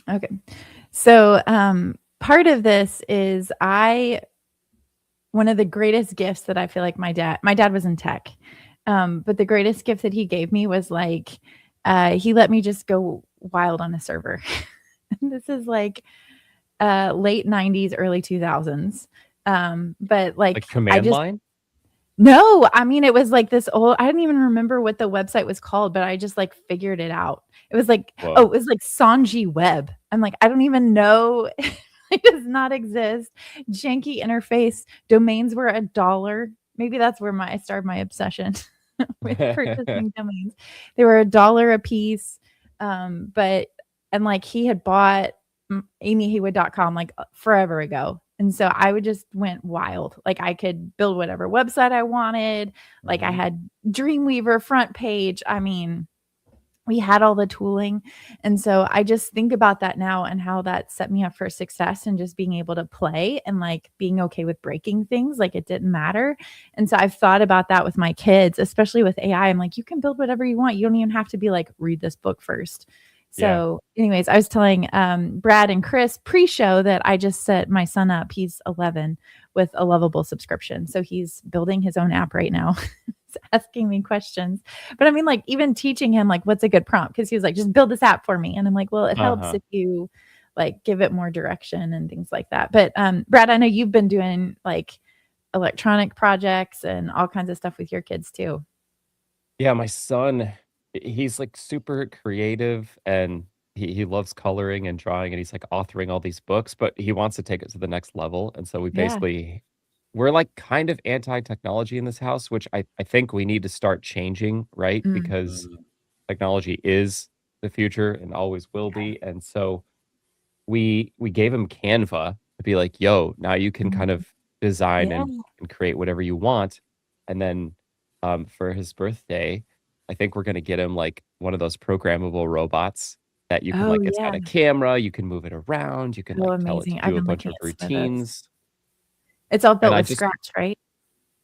Okay. So, part of this is one of the greatest gifts that I feel like my dad was in tech. But the greatest gift that he gave me was like, he let me just go wild on a server. This is like late 90s, early 2000s. But like Like I command just line? no, I mean it was like this old I didn't even remember what the website was called, but I just like figured it out. It was like, oh, it Whoa. was like Sanji Web. I'm like, I don't even know. It does not exist. Janky interface. Domains were $1. Maybe that's where I started my obsession with purchasing domains. They were $1 a piece. But and like he had bought amyheywood.com like forever ago. And so I would just went wild. Like I could build whatever website I wanted. Like I Mhm. had Dreamweaver front page. I mean, we had all the tooling. And so I just think about that now and how that set me up for success and just being able to play and like being okay with breaking things. Like it didn't matter. And so I've thought about that with my kids, especially with AI. I'm like, you can build whatever you want. You don't even have to be like, read this book first. Yeah. So, anyways, I was telling Brad and Chris pre-show that I just set my son up. He's 11 with a Lovable subscription. So he's building his own app right now. He's asking me questions. But I mean, like, even teaching him, like, what's a good prompt? Because he was like, just build this app for me. And I'm like, well, it helps Uh-huh. if you like give it more direction and things like that. But Brad, I know you've been doing like electronic projects and all kinds of stuff with your kids too. Yeah, my son, he's like super creative and he loves coloring and drawing and he's like authoring all these books, but he wants to take it to the next level. And so Yeah. we're like kind of anti-technology in this house, which I think we need to start changing, right? Mm, Because technology is the future and always will yeah. be. And so we gave him Canva to be like, yo, now you can kind Mm, of design yeah. and create whatever you want. And then for his birthday, I think we're gonna get him like one of those programmable robots that you can Oh, like it's got yeah. a camera, you can move it around, you can Oh, like tell it to amazing. I've do a been bunch looking of at some of those. routines. It's all And built I with just Scratch, right?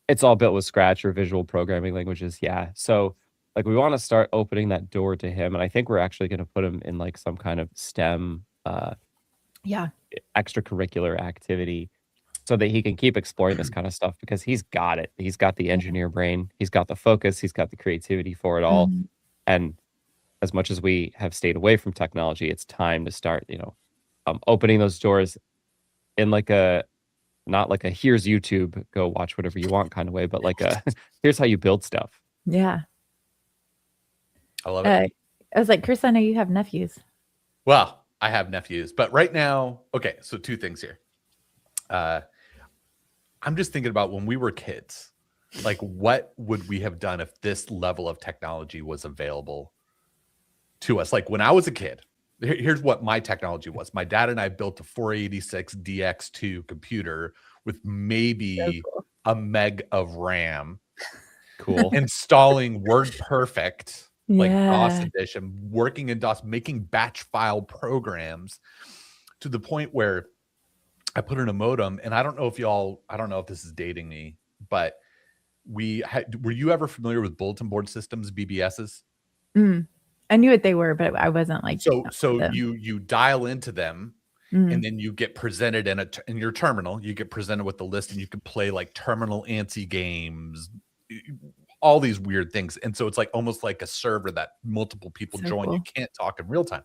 it's all built with Scratch or visual programming languages. Yeah. So like we want to start opening that door to him. And I think we're actually gonna put him in like some kind of STEM Yeah. extracurricular activity so that he can keep exploring this kind of stuff because he's got it. He's got the Yeah. engineer brain, he's got the focus, he's got the creativity for it all. Mhm. And as much as we have stayed away from technology, it's time to start, opening those doors in like a not like a here's YouTube, go watch whatever you want kind of way, but like a here's how you build stuff. Yeah. I love it. Uh, I was like, Chris, I know you have nephews. Well, I have nephews, but right now, okay, so two things here. Uh, I'm just thinking about when we were kids, like what would we have done if this level of technology was available to us? Like when I was a kid, here's what my technology was. My dad and I built a 486 DX2 computer with So maybe cool. a meg of RAM, Cool. installing WordPerfect, like DOS Yeah. edition, working in DOS, making batch file programs to the point where I put in a modem, and I don't know if this is dating me, but were you ever familiar with bulletin board systems, BBSs? Mm. I knew what they were, but I wasn't like So them. you dial into them, and Mm. then you get presented in your terminal. You get presented with the list, and you can play like terminal ANSI games, all these weird things. And so it's like almost like a server that multiple people So join. You cool. can't talk in real time.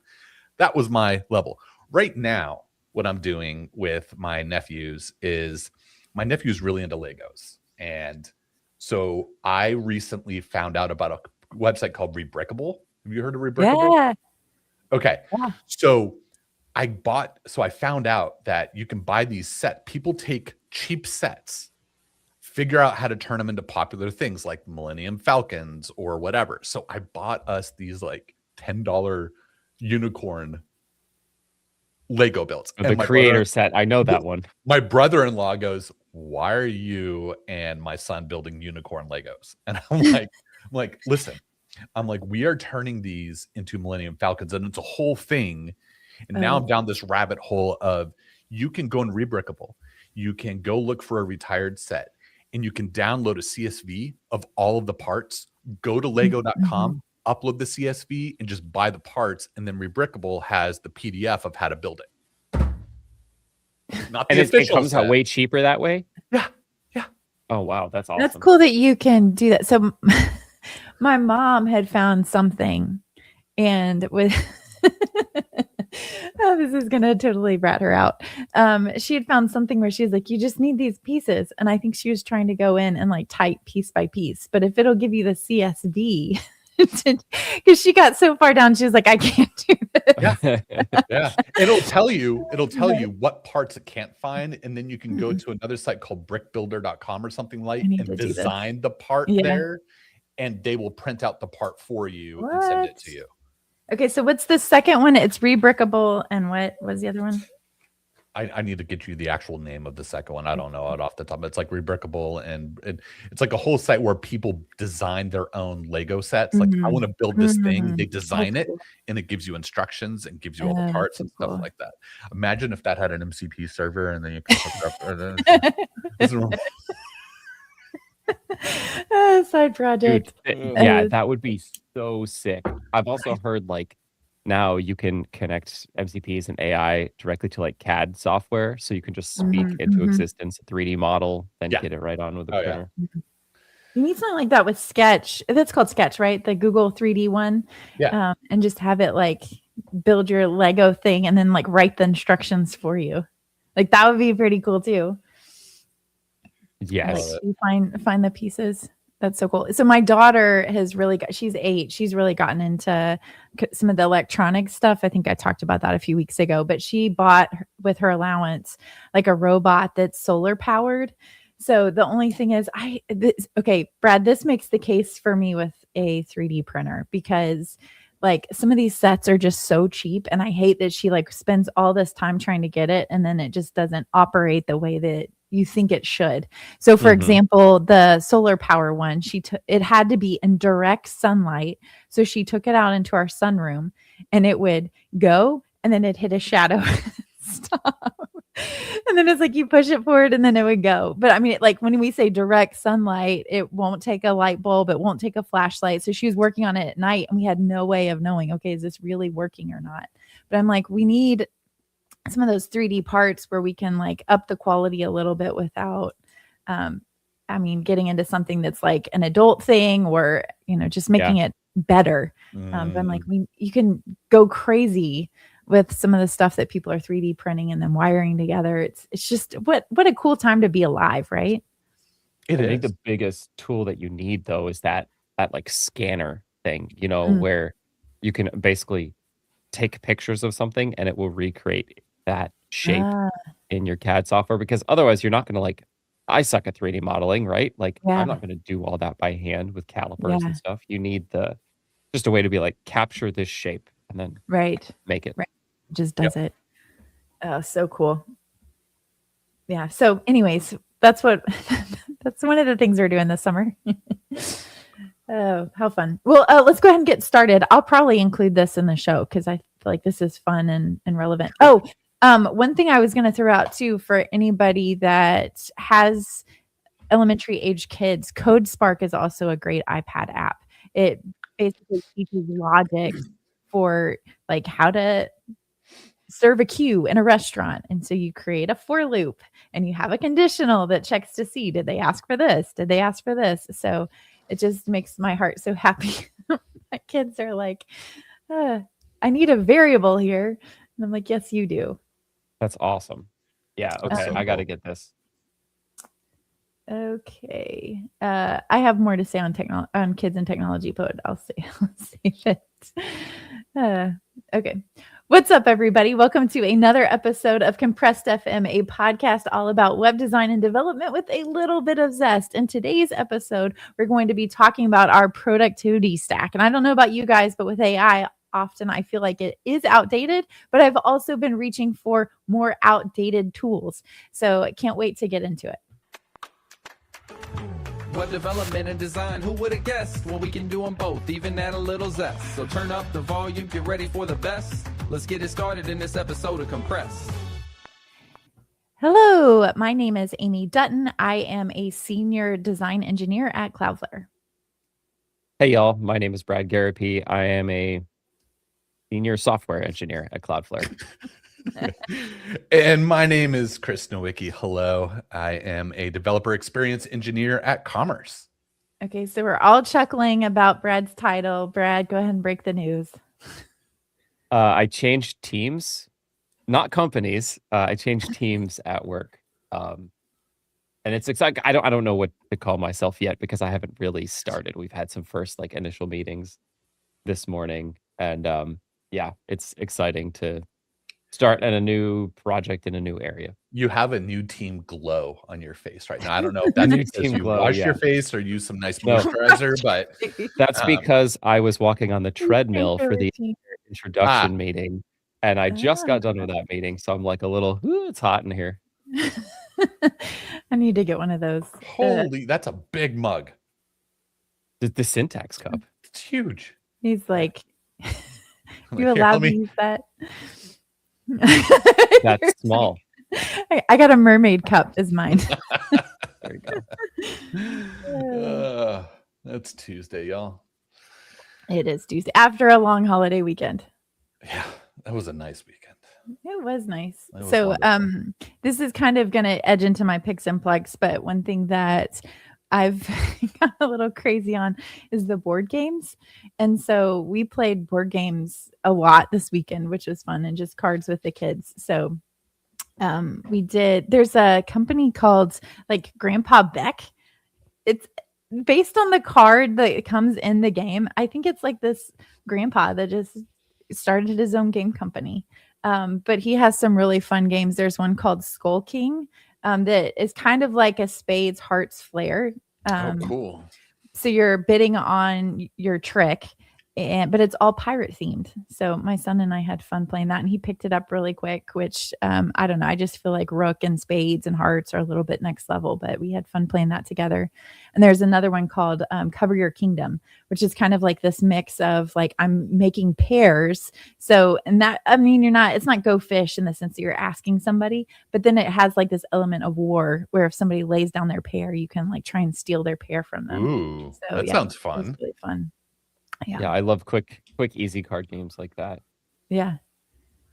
That was my level. Right now, what I'm doing with my nephews is my nephew's really into Legos. And so I recently found out about a website called Rebrickable. Have you heard of Rebrickable? Yeah. Okay. Yeah. So I found out that you can buy these people take cheap sets, figure out how to turn them into popular things like Millennium Falcons or whatever. So I bought us these like $10 unicorn Lego builds. The And creator set, I know that one. my brother-in-law goes, "Why are you and my son building unicorn Legos?" And I'm like, listen, I'm like, we are turning these into Millennium Falcons, and it's a whole thing. And now I'm Oh. down this rabbit hole of you can go in Rebrickable, you can go look for a retired set, and you can download a CSV of all of the parts, go to Mhm. lego.com, upload the CSV and just buy the parts, and then Rebrickable has the PDF of how to build it. Not the And it official comes out set. way cheaper that way. Yeah. Oh wow, that's awesome. That's cool that you can do that. So my mom had found something and with oh, this is gonna totally rat her out. She had found something where she's like, you just need these pieces. And I think she was trying to go in and like type piece by piece. But if it'll give you the CSV, because she got so far down, she was like, I can't do this. Yeah. It'll tell you what parts it can't find, and then you can go to another site called brickbuilder.com or something like need and to do this. design the part Yeah. there, and they will print out the part for you and send it to you. Okay, so what's the second one? It's Rebrickable, and what was the other one? I need to get you the actual name of the second one. I don't know it off the top. It's like Rebrickable, and it's like a whole site where people design their own Lego sets. Like, I want to build this thing. They design it, and it gives you instructions and gives you all the parts and stuff like that. Imagine if that had an MCP server, and then you can hook it up. Side project. Dude, yeah, that would be so sick. I've also heard like now you can connect MCPs and AI directly to like CAD software, so you can just speak into existence a 3D model, then get it right on with the printer. You need something like that with Sketch. That's called Sketch, right? The Google 3D one. Yeah. And just have it like build your Lego thing and then like write the instructions for you. Like that would be pretty cool too. Yes. Like, you find the pieces. That's so cool. So my daughter has really she's 8. She's really gotten into some of the electronic stuff. I think I talked about that a few weeks ago, but she bought with her allowance like a robot that's solar powered. So the only thing is okay, Brad, this makes the case for me with a 3D printer because like some of these sets are just so cheap, and I hate that she like spends all this time trying to get it and then it just doesn't operate the way that you think it should. So for example, the solar power one, it had to be in direct sunlight. So she took it out into our sunroom and it would go and then it hit a shadow. Stop. And then it's like you push it forward and then it would go. But I mean, like when we say direct sunlight, it won't take a light bulb. It won't take a flashlight. So she was working on it at night and we had no way of knowing, okay, is this really working or not? But I'm like, we need some of those 3D parts where we can like up the quality a little bit without, getting into something that's like an adult thing or, just making it better. But I'm like, you can go crazy with some of the stuff that people are 3D printing and then wiring together. It's just what a cool time to be alive, right? I think the biggest tool that you need though is that like scanner thing, where you can basically take pictures of something and it will recreate that shape in your CAD software, because otherwise you're not going to like, I suck at 3D modeling, right? Like I'm not going to do all that by hand with calipers and stuff. You need just a way to be like, capture this shape and then make it. Right. Just does it. Oh, so cool. Yeah. So anyways, that's one of the things we're doing this summer. Oh, how fun. Well, let's go ahead and get started. I'll probably include this in the show because I feel like this is fun and relevant. Oh, one thing I was going to throw out too for anybody that has elementary age kids, CodeSpark is also a great iPad app. It basically teaches logic for like how to serve a queue in a restaurant. And so you create a for loop and you have a conditional that checks to see, did they ask for this? Did they ask for this? So it just makes my heart so happy. My kids are like, I need a variable here. And I'm like, yes, you do. That's awesome. Yeah. Okay. I got to get this. Okay. I have more to say on kids and technology, but I'll save it. Okay. What's up, everybody? Welcome to another episode of Compressed FM, a podcast all about web design and development with a little bit of zest. In today's episode, we're going to be talking about our productivity stack. And I don't know about you guys, but with AI, often I feel like it is outdated, but I've also been reaching for more outdated tools. So I can't wait to get into it. Web development and design, who would have guessed? Well, we can do them both, even add a little zest. So turn up the volume, get ready for the best. Let's get it started in this episode of Compress. Hello, my name is Amy Dutton. I am a senior design engineer at Cloudflare. Hey y'all, my name is Brad Garapi. I am a senior software engineer at Cloudflare. And my name is Chris Nowicki. Hello. I am a developer experience engineer at Commerce. Okay, so we're all chuckling about Brad's title. Brad, go ahead and break the news. I changed teams, not companies. I changed teams at work. And it's exciting. I don't know what to call myself yet because I haven't really started. We've had some first like initial meetings this morning, and yeah, it's exciting to start at a new project in a new area. You have a new team glow on your face right now. I don't know if that's New because team you glow, washed yeah. your face or use some nice No. moisturizer, but That's Um, because I was walking on the treadmill for the Routine. introduction meeting, and I just got done with that meeting, so I'm like a little, "Ooh, it's hot in here." I need to get one of those. holy, that's a big mug. The syntax cup. It's huge. He's like, I'm you like, "Here, allowed let to me-" use that? That's small. I got a mermaid cup is mine. There you go. That's Tuesday, y'all. It is Tuesday after a long holiday weekend. Yeah, that was a nice weekend. It was nice. It was So wonderful. this is kind of going to edge into my picks and plugs, but one thing that I've got a little crazy on is the board games. And so we played board games a lot this weekend, which was fun, and just cards with the kids. So there's a company called like Grandpa Beck. It's based on the card that comes in the game. I think it's like this grandpa that just started his own game company. But he has some really fun games. There's one called Skull King that is kind of like a Spades Hearts Flare. Oh, cool. So you're bidding on your trick, but it's all pirate themed. So my son and I had fun playing that, and he picked it up really quick, which I don't know. I just feel like Rook and Spades and Hearts are a little bit next level, but we had fun playing that together. And there's another one called Cover Your Kingdom, which is kind of like this mix of like I'm making pairs. So, and that, I mean, it's not Go Fish in the sense that you're asking somebody, but then it has like this element of war where if somebody lays down their pair, you can like try and steal their pair from them. Ooh, So that yeah, sounds it was fun. really fun. Yeah, I love quick, easy card games like that. Yeah.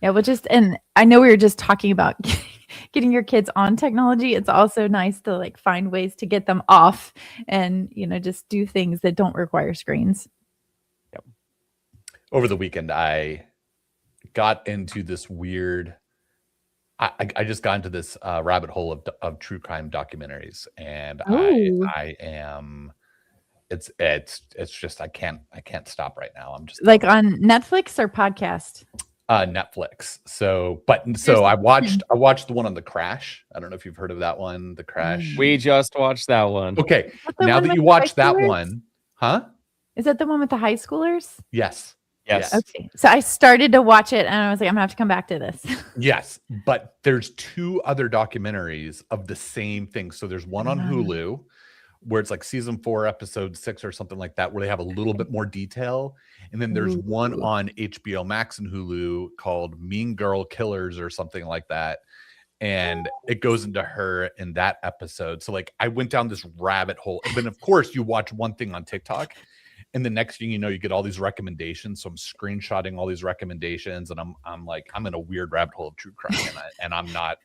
Yeah. Well, and I know we were just talking about getting your kids on technology. It's also nice to like find ways to get them off and, just do things that don't require screens. Yep. Over the weekend, I got into this weird, I just got into this rabbit hole of true crime documentaries, and Ooh. I am, it's just I can't stop right now. I'm just Like on Netflix or podcast? Netflix. So I watched the one on the crash. I don't know if you've heard of that one, the crash. We just watched that one. Okay, the now one that with you the watched high that schoolers? one, huh? Is that the one with the high schoolers? Yes. Yes. Okay. So I started to watch it and I was like, I'm gonna have to come back to this. Yes, but there's two other documentaries of the same thing. So there's one on Hulu where it's like season 4, episode 6 or something like that, where they have a little bit more detail. And then there's one on HBO Max and Hulu called Mean Girl Killers or something like that. And it goes into her in that episode. So like I went down this rabbit hole. And then of course you watch one thing on TikTok, and the next thing you know, you get all these recommendations. So I'm screenshotting all these recommendations, and I'm like, I'm in a weird rabbit hole of true crime, and I'm not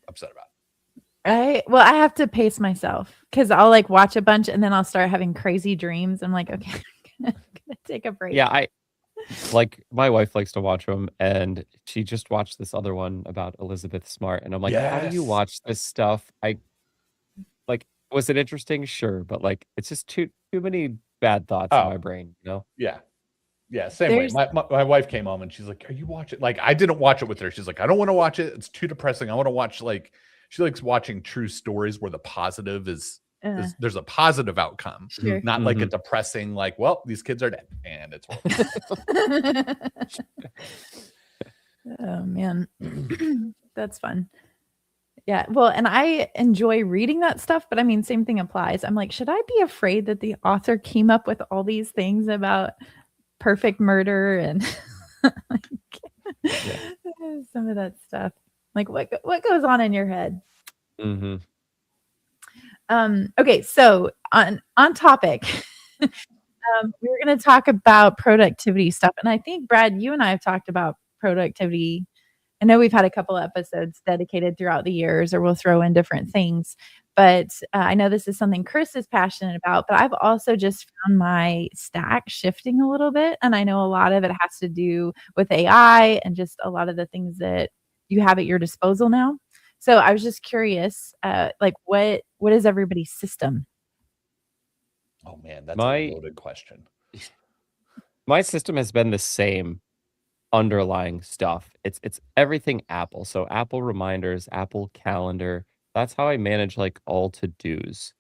upset about it. I have to pace myself because I'll like watch a bunch and then I'll start having crazy dreams. I'm like, okay, I'm gonna take a break. Yeah, I like my wife likes to watch them, and she just watched this other one about Elizabeth Smart, and I'm like, how do you Yes. watch this stuff? Was it interesting? Sure, but like it's just too many bad thoughts in my brain, Yeah, same way. My wife came home and she's like, are you watching? Like, I didn't watch it with her. She's like, I don't want to watch it, it's too depressing. I want to watch, like, she likes watching true stories where the positive is there's a positive outcome, Sure. not like a depressing, like, well, these kids are dead and it's horrible. Oh man. That's fun. Yeah. Well, and I enjoy reading that stuff, but I mean, same thing applies. I'm like, should I be afraid that the author came up with all these things about perfect murder and some of that stuff? Like what goes on in your head? Mm-hmm. Okay, so on topic. We were going to talk about productivity stuff. And I think, Brad, you and I have talked about productivity. I know we've had a couple episodes dedicated throughout the years, or we'll throw in different things. But I know this is something Chris is passionate about, but I've also just found my stack shifting a little bit. And I know a lot of it has to do with AI and just a lot of the things that you have at your disposal now. So I was just curious, like what is everybody's system? Oh man, that's My- a loaded question. My system has been the same underlying stuff. It's everything Apple. So Apple reminders, Apple Calendar. That's how I manage like all to-dos.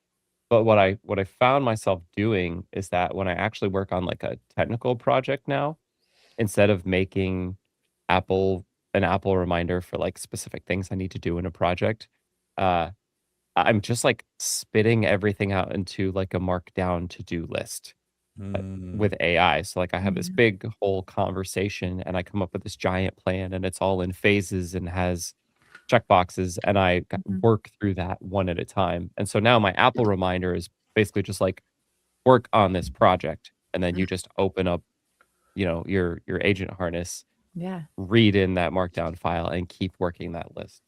But what I found myself doing is that when I actually work on like a technical project now, instead of making an Apple reminder for like specific things I need to do in a project, uh I'm just like spitting everything out into like a markdown to-do list with AI. So like I have this Mhm. big whole conversation and I come up with this giant plan and it's all in phases and has checkboxes and Mhm. work through that one at a time. And so now my Apple reminder is basically just like work on this project. And then you just open up, your agent harness, Yeah. read in that markdown file and keep working that list.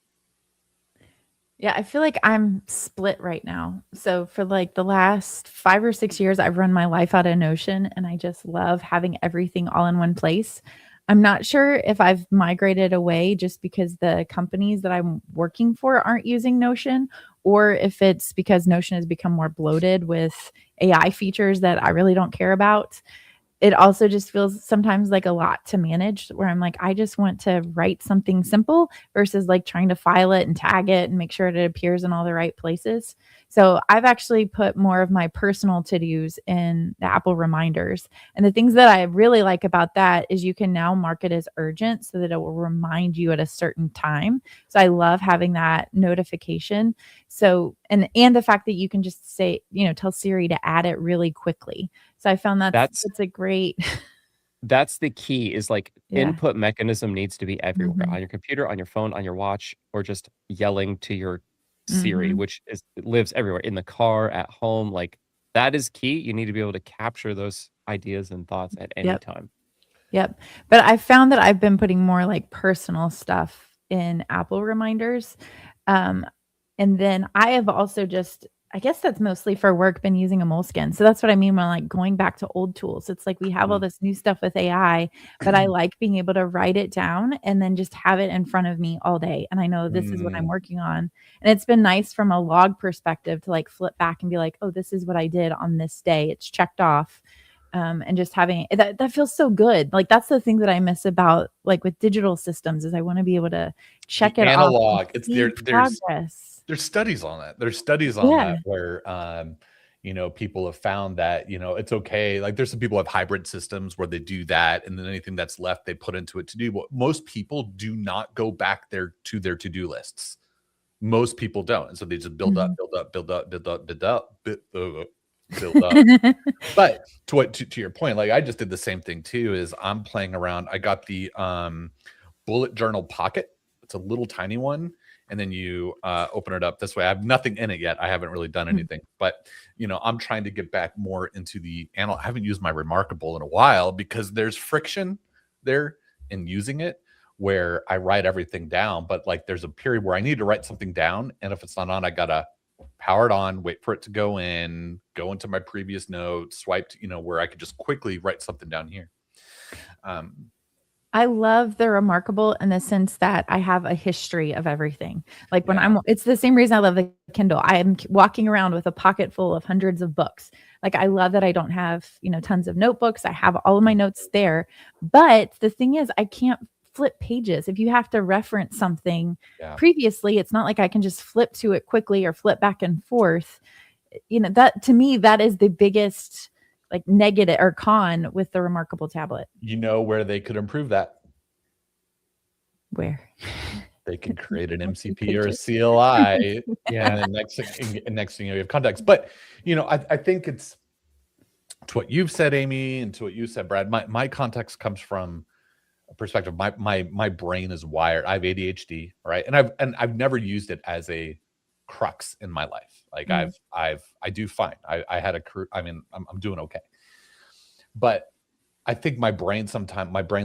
Yeah, I feel like I'm split right now. So for like the last 5 or 6 years, I've run my life out of Notion and I just love having everything all in one place. I'm not sure if I've migrated away just because the companies that I'm working for aren't using Notion, or if it's because Notion has become more bloated with AI features that I really don't care about. It also just feels sometimes like a lot to manage, where I'm like, I just want to write something simple versus like trying to file it and tag it and make sure it appears in all the right places. So I've actually put more of my personal to-dos in the Apple reminders. And the things that I really like about that is you can now mark it as urgent so that it will remind you at a certain time. So I love having that notification. So and the fact that you can just say, tell Siri to add it really quickly. So I found that's a great That's the key is like Yeah. input mechanism needs to be everywhere Mhm. on your computer, on your phone, on your watch, or just yelling to your Siri, Mhm. which it lives everywhere in the car, at home. Like that is key. You need to be able to capture those ideas and thoughts at any Yep. time. Yep. But I found that I've been putting more like personal stuff in Apple reminders. Um, and then I have also just, I guess that's mostly for work, been using a Moleskine. So that's what I mean when like going back to old tools. It's like we have all this new stuff with AI, but I like being able to write it down and then just have it in front of me all day. And I know this is what I'm working on. And it's been nice from a log perspective to like flip back and be like, oh, this is what I did on this day. It's checked off. And just having that feels so good. Like that's the thing that I miss about like with digital systems is I want to be able to check The it off. analog, and it's see progress. there's studies on that. There's studies on Yeah. that where people have found that, it's okay. Like there's some people who have hybrid systems where they do that, and then anything that's left they put into it to do. But most people do not go back there to their to-do lists. Most people don't. And so they just build up, Mhm. build up, build up, build up, build up, build up. But to your point, like I just did the same thing too, is I'm playing around. I got the bullet journal pocket. It's a little tiny one. And then you open it up this way. I have nothing in it yet. I haven't really done anything, but I'm trying to get back more into I haven't used my Remarkable in a while because there's friction there in using it where I write everything down, but like there's a period where I need to write something down. And if it's not on, I gotta power it on, wait for it to go into my previous notes, swipe to, where I could just quickly write something down here. I love the Remarkable in the sense that I have a history of everything. Like when Yeah. it's the same reason I love the Kindle. I am walking around with a pocket full of hundreds of books. Like I love that I don't have, tons of notebooks. I have all of my notes there. But the thing is, I can't flip pages. If you have to reference something Yeah. previously, it's not like I can just flip to it quickly or flip back and forth. That to me, that is the biggest like negative or con with the Remarkable tablet. You know where they could improve that? Where? They can create an MCP or a CLI. Yeah. And then next thing you have context. But I think it's to what you've said, Amy, and to what you said, Brad. My context comes from a perspective. My brain is wired. I have ADHD, right? And I've never used it as a crux in my life. Like I do fine. I had a career. I mean, I'm doing okay. But I think my brain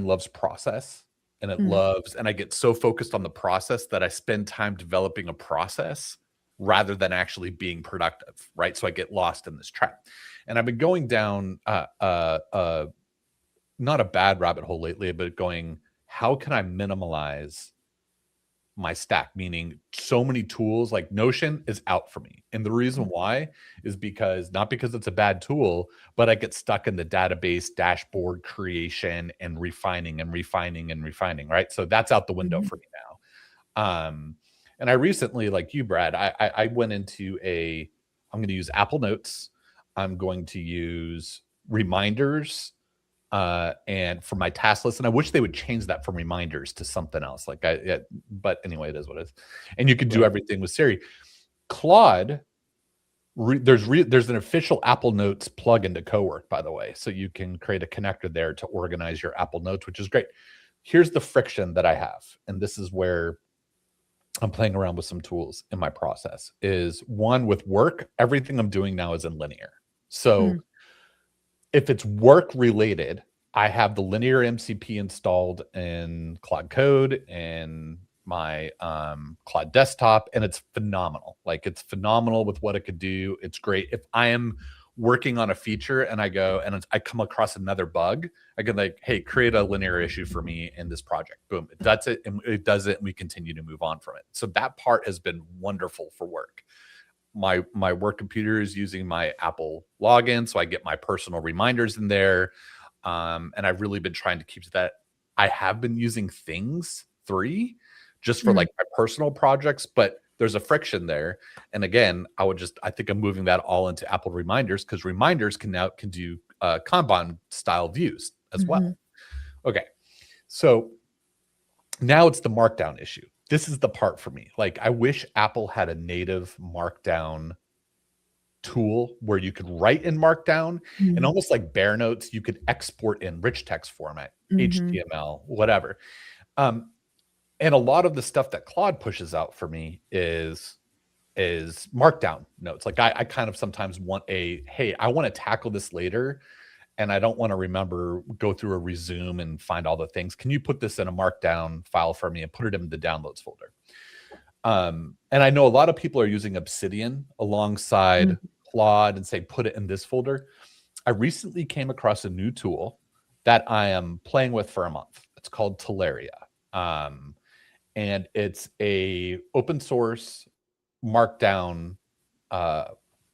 loves process, and it Mm. loves, and I get so focused on the process that I spend time developing a process rather than actually being productive, right? So I get lost in this trap. And I've been going down not a bad rabbit hole lately, but going, how can I minimalize my stack? Meaning, so many tools like Notion is out for me. And the reason why is because, not because it's a bad tool, but I get stuck in the database dashboard creation and refining and refining and refining, right? So that's out the window Mhm. for me now. And I recently, like you, Brad, I went into I'm going to use Apple Notes. I'm going to use reminders and for my task list. And I wish they would change that from reminders to something else. But anyway, it is what it is. And you can do everything with Siri. Claude, there's an official Apple Notes plugin to Cowork, by the way. So you can create a connector there to organize your Apple Notes, which is great. Here's the friction that I have. And this is where I'm playing around with some tools in my process. Is one, with work, everything I'm doing now is in Linear. So if it's work related, I have the Linear MCP installed in Claude Code and my Claude Desktop, and it's phenomenal. Like, it's phenomenal with what it could do. It's great. If I am working on a feature and I go and I come across another bug, I can like, hey, create a Linear issue for me in this project. Boom, it does it, and it does it, and we continue to move on from it. So that part has been wonderful for work. My work computer is using my Apple login, so I get my personal reminders in there. And I've really been trying to keep to that. I have been using Things 3 just for like my personal projects, but there's a friction there. And again, I think I'm moving that all into Apple Reminders, because Reminders can do Kanban style views as well. Okay, so now it's the Markdown issue. This is the part for me. Like, I wish Apple had a native Markdown tool where you could write in Markdown, and almost like Bare Notes, you could export in rich text format, HTML, whatever. And a lot of the stuff that Claude pushes out for me is Markdown notes. Like, I kind of sometimes want hey, I want to tackle this later, and I don't want to go through a resume and find all the things. Can you put this in a Markdown file for me and put it in the downloads folder? And I know a lot of people are using Obsidian alongside Claude and say, put it in this folder. I recently came across a new tool that I am playing with for a month. It's called Teleria. And it's a open source Markdown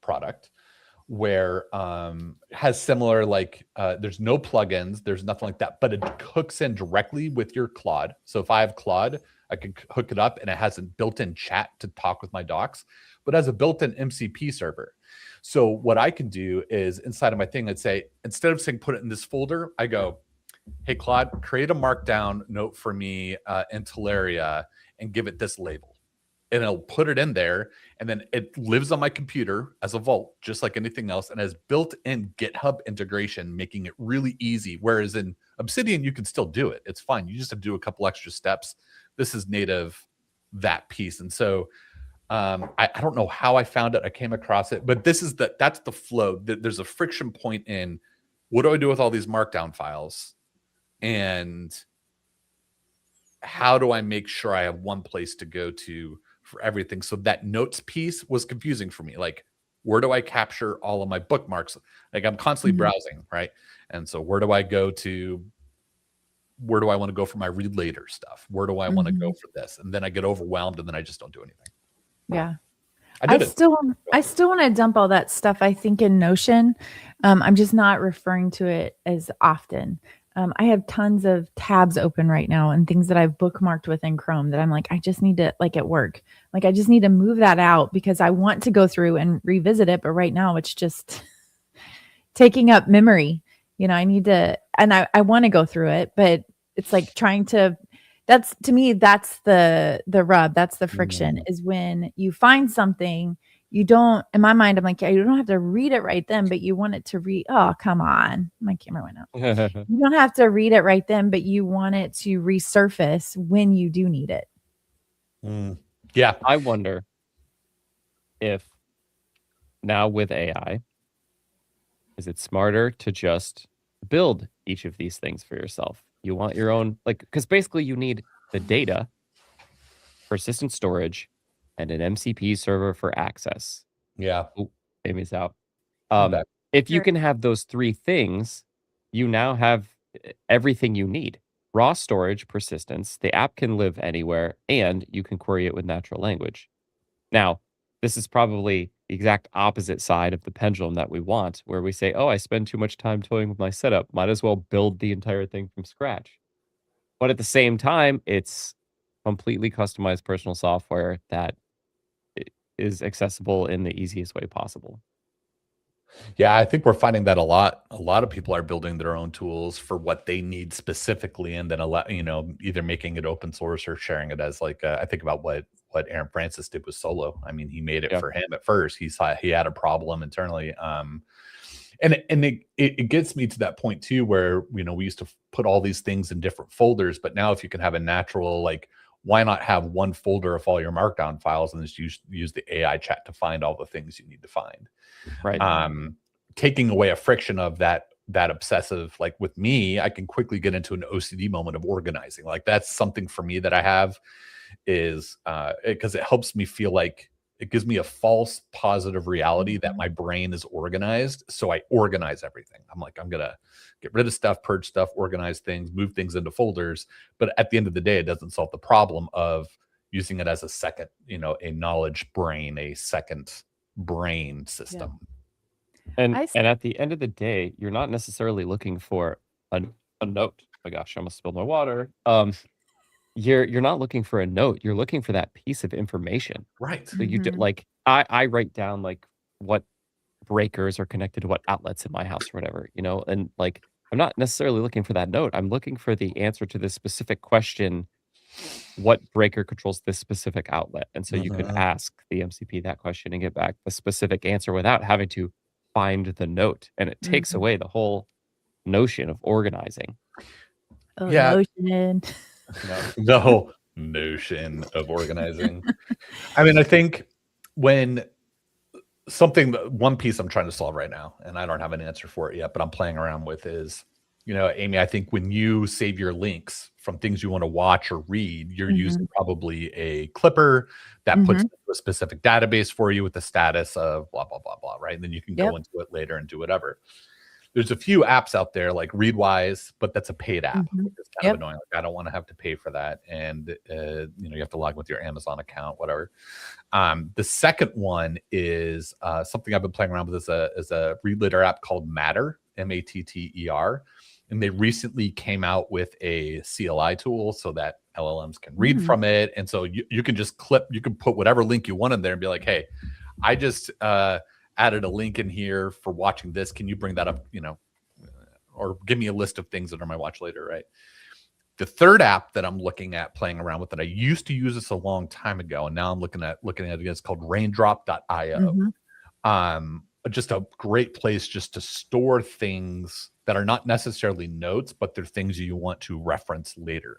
product where has similar, there's no plugins, there's nothing like that, but it hooks in directly with your Claude. So if I have Claude, I can hook it up, and it has a built-in chat to talk with my docs, but it has a built-in MCP server. So what I can do is, inside of my thing, I'd say, instead of saying put it in this folder, I go, hey, Claude, create a Markdown note for me in Teleria and give it this label. And it'll put it in there, and then it lives on my computer as a vault, just like anything else, and has built-in GitHub integration, making it really easy. Whereas in Obsidian, you can still do it. It's fine. You just have to do a couple extra steps. This is native that piece. And so I don't know how I found it. I came across it, but that's the flow. There's a friction point in, what do I do with all these Markdown files? And how do I make sure I have one place to go to for everything? So that notes piece was confusing for me. Like, where do I capture all of my bookmarks? Like, I'm constantly browsing, right? And so where do I want to go for my read later stuff? Where do I want to go for this? And then I get overwhelmed, and then I just don't do anything. Yeah. I still want to dump all that stuff, I think, in Notion. I'm just not referring to it as often. I have tons of tabs open right now and things that I've bookmarked within Chrome that I'm like, I just need to, like at work, like I just need to move that out because I want to go through and revisit it. But right now it's just taking up memory. You know, I need to, and I want to go through it, but it's like to me, that's the rub. That's the friction, is when you find something, you don't, in my mind, I'm like, yeah, you don't have to read it right then, but you want it to read. Oh, come on. My camera went out. You don't have to read it right then, but you want it to resurface when you do need it. Yeah. I wonder if now with AI, is it smarter to just build each of these things for yourself. You want your own, like, because basically you need the data, persistent storage, and an MCP server for access. Yeah. Oh, Amy's out. I'm back. If you Sure. can have those three things, you now have everything you need. Raw storage, persistence, the app can live anywhere, and you can query it with natural language. Now, this is probably the exact opposite side of the pendulum that we want, where we say, oh, I spend too much time toying with my setup. Might as well build the entire thing from scratch. But at the same time, it's completely customized personal software that is accessible in the easiest way possible. Yeah, I think we're finding that a lot. A lot of people are building their own tools for what they need specifically, and then either making it open source or sharing it as like I think about what Aaron Francis did with Solo. I mean, he made it Yeah. for him at first. He saw he had a problem internally, and it gets me to that point too, where we used to put all these things in different folders, but now if you can have a natural, like, why not have one folder of all your markdown files and just use the AI chat to find all the things you need to find. Right. Taking away a friction of that obsessive, like with me, I can quickly get into an OCD moment of organizing. Like that's something for me that I have is because it helps me feel like it gives me a false positive reality that my brain is organized. So I organize everything. I'm like, I'm going to get rid of stuff, purge stuff, organize things, move things into folders. But at the end of the day, it doesn't solve the problem of using it as a second, a knowledge brain, a second brain system. And I at the end of the day, you're not necessarily looking for a note. Oh my gosh, I almost spilled my water. You're not looking for a note. You're looking for that piece of information. Right. So you do Mhm. like I write down like what breakers are connected to what outlets in my house or whatever, and like I'm not necessarily looking for that note. I'm looking for the answer to this specific question. What breaker controls this specific outlet? And so you could ask the MCP that question and get back the specific answer without having to find the note. And it takes Mhm. away the whole notion of organizing. Oh, Yeah. Notion. The whole notion of organizing. I mean, I think when one piece I'm trying to solve right now, and I don't have an answer for it yet, but I'm playing around with is, Amy, I think when you save your links from things you want to watch or read, you're using probably a clipper that puts it into a specific database for you with the status of blah, blah, blah, blah, right? And then you can go into it later and do whatever. There's a few apps out there like Readwise, but that's a paid app. Which is kind of annoying. Like I don't want to have to pay for that. And, you have to log with your Amazon account, whatever. The second one is something I've been playing around with is a read later app called Matter, Matter. And they recently came out with a CLI tool so that LLMs can read from it. And so you can just you can put whatever link you want in there and be like, hey, I just added a link in here for watching this. Can you bring that up, or give me a list of things that are on my watch later, right? The third app that I'm looking at playing around with that I used to use this a long time ago, and now I'm looking at it again, it's called raindrop.io. Just a great place just to store things that are not necessarily notes, but they're things you want to reference later.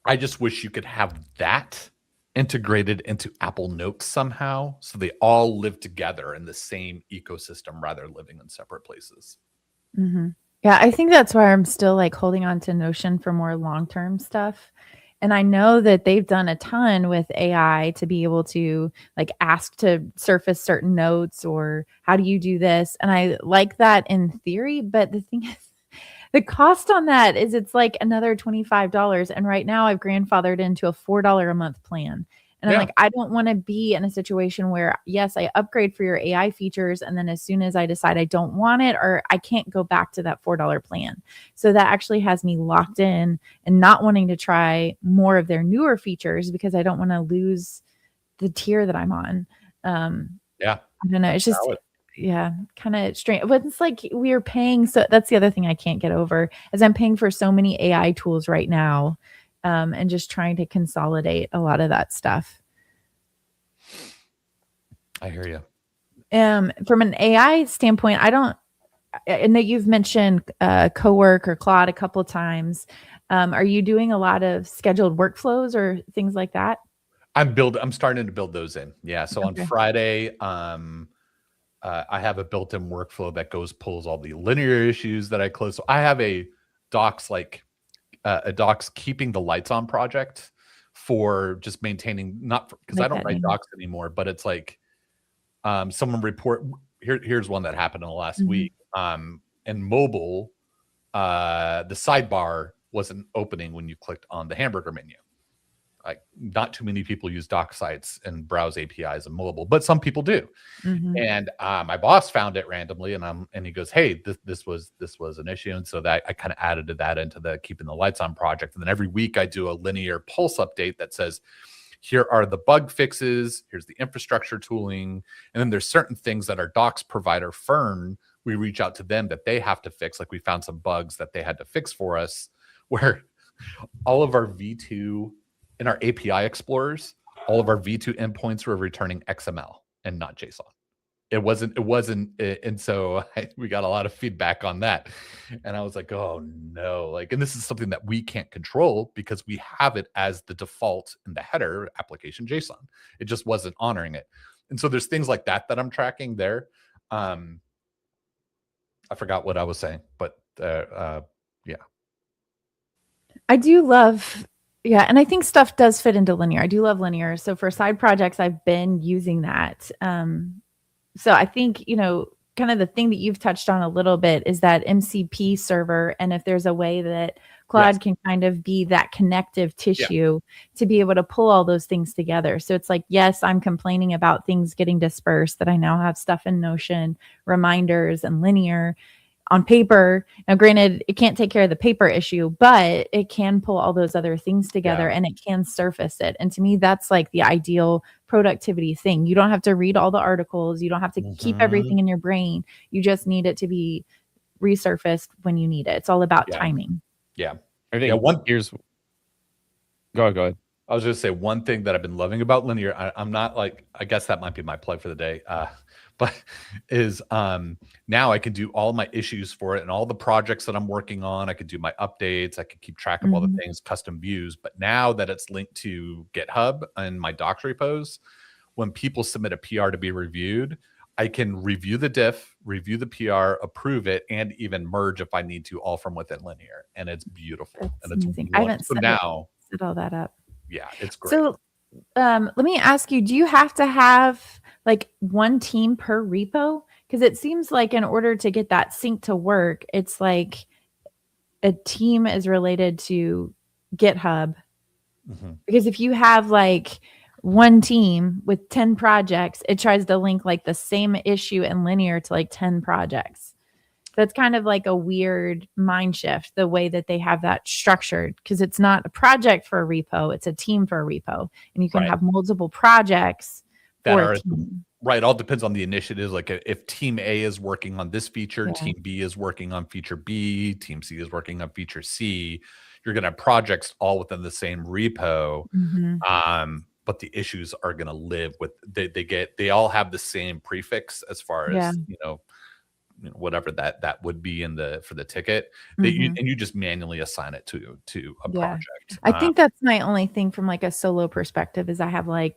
I just wish you could have that integrated into Apple Notes somehow, so they all live together in the same ecosystem rather than living in separate places. Yeah, I think that's why I'm still like holding on to Notion for more long-term stuff. And I know that they've done a ton with AI to be able to like ask to surface certain notes or how do you do this? And I like that in theory, but the thing is, the cost on that is it's like another $25. And right now I've grandfathered into a $4 a month plan. And I'm like, I don't want to be in a situation where, yes, I upgrade for your AI features. And then as soon as I decide I don't want it, or I can't go back to that $4 plan. So that actually has me locked in and not wanting to try more of their newer features because I don't want to lose the tier that I'm on. I don't know. It's just, kind of strange. But it's like we're paying. So that's the other thing I can't get over is I'm paying for so many AI tools right now. And just trying to consolidate a lot of that stuff. I hear you. From an AI standpoint, I know you've mentioned Cowork or Claude a couple of times. Are you doing a lot of scheduled workflows or things like that? I'm starting to build those in. Yeah. So on Friday, I have a built-in workflow that pulls all the linear issues that I close. So I have a docs keeping the lights on project for just maintaining, not because I don't write docs anymore, but it's like someone report here's one that happened in the last week. In mobile, the sidebar wasn't opening when you clicked on the hamburger menu. Like, not too many people use doc sites and browse APIs in mobile, but some people do. And my boss found it randomly, and he goes, "Hey, this was an issue." And so that I kind of added that into the keeping the lights on project. And then every week I do a linear pulse update that says, here are the bug fixes, here's the infrastructure tooling, and then there's certain things that our docs provider, Fern, we reach out to them that they have to fix. Like, we found some bugs that they had to fix for us, where all of our V2 in our API explorers, all of our V2 endpoints were returning XML and not JSON. It wasn't, and so we got a lot of feedback on that. And I was like, oh no, like, and this is something that we can't control because we have it as the default in the header application JSON. It just wasn't honoring it. And so there's things like that I'm tracking there. I forgot what I was saying, but yeah. I do love, and I think stuff does fit into linear. I do love linear. So for side projects, I've been using that. So I think, kind of the thing that you've touched on a little bit is that MCP server. And if there's a way that Claude can kind of be that connective tissue to be able to pull all those things together. So it's like, yes, I'm complaining about things getting dispersed, that I now have stuff in Notion, reminders, and linear on paper. Now, granted, it can't take care of the paper issue, but it can pull all those other things together and it can surface it. And to me, that's like the ideal productivity thing. You don't have to read all the articles. You don't have to keep everything in your brain. You just need it to be resurfaced when you need it. It's all about timing. Yeah. I think here's go ahead. I was going to say one thing that I've been loving about linear. I'm not like, I guess that might be my plug for the day. But is now I can do all my issues for it and all the projects that I'm working on. I could do my updates. I could keep track of all the things, custom views. But now that it's linked to GitHub and my docs repos, when people submit a PR to be reviewed, I can review the diff, review the PR, approve it, and even merge if I need to, all from within linear. And it's beautiful. That's and it's amazing. I haven't set all that up. Yeah, it's great. So let me ask you, do you have to have like one team per repo? Because it seems like in order to get that sync to work, it's like a team is related to GitHub. Because if you have like one team with 10 projects, it tries to link like the same issue in linear to like 10 projects. That's kind of like a weird mind shift, the way that they have that structured, because it's not a project for a repo, it's a team for a repo. And you can have multiple projects for a team. Right. All depends on the initiatives. Like if team A is working on this feature, team B is working on feature B, team C is working on feature C, you're going to have projects all within the same repo. But the issues are going to live with, they all have the same prefix as far as, whatever that would be for the ticket, and you just manually assign it to a project. I think that's my only thing from like a solo perspective is I have like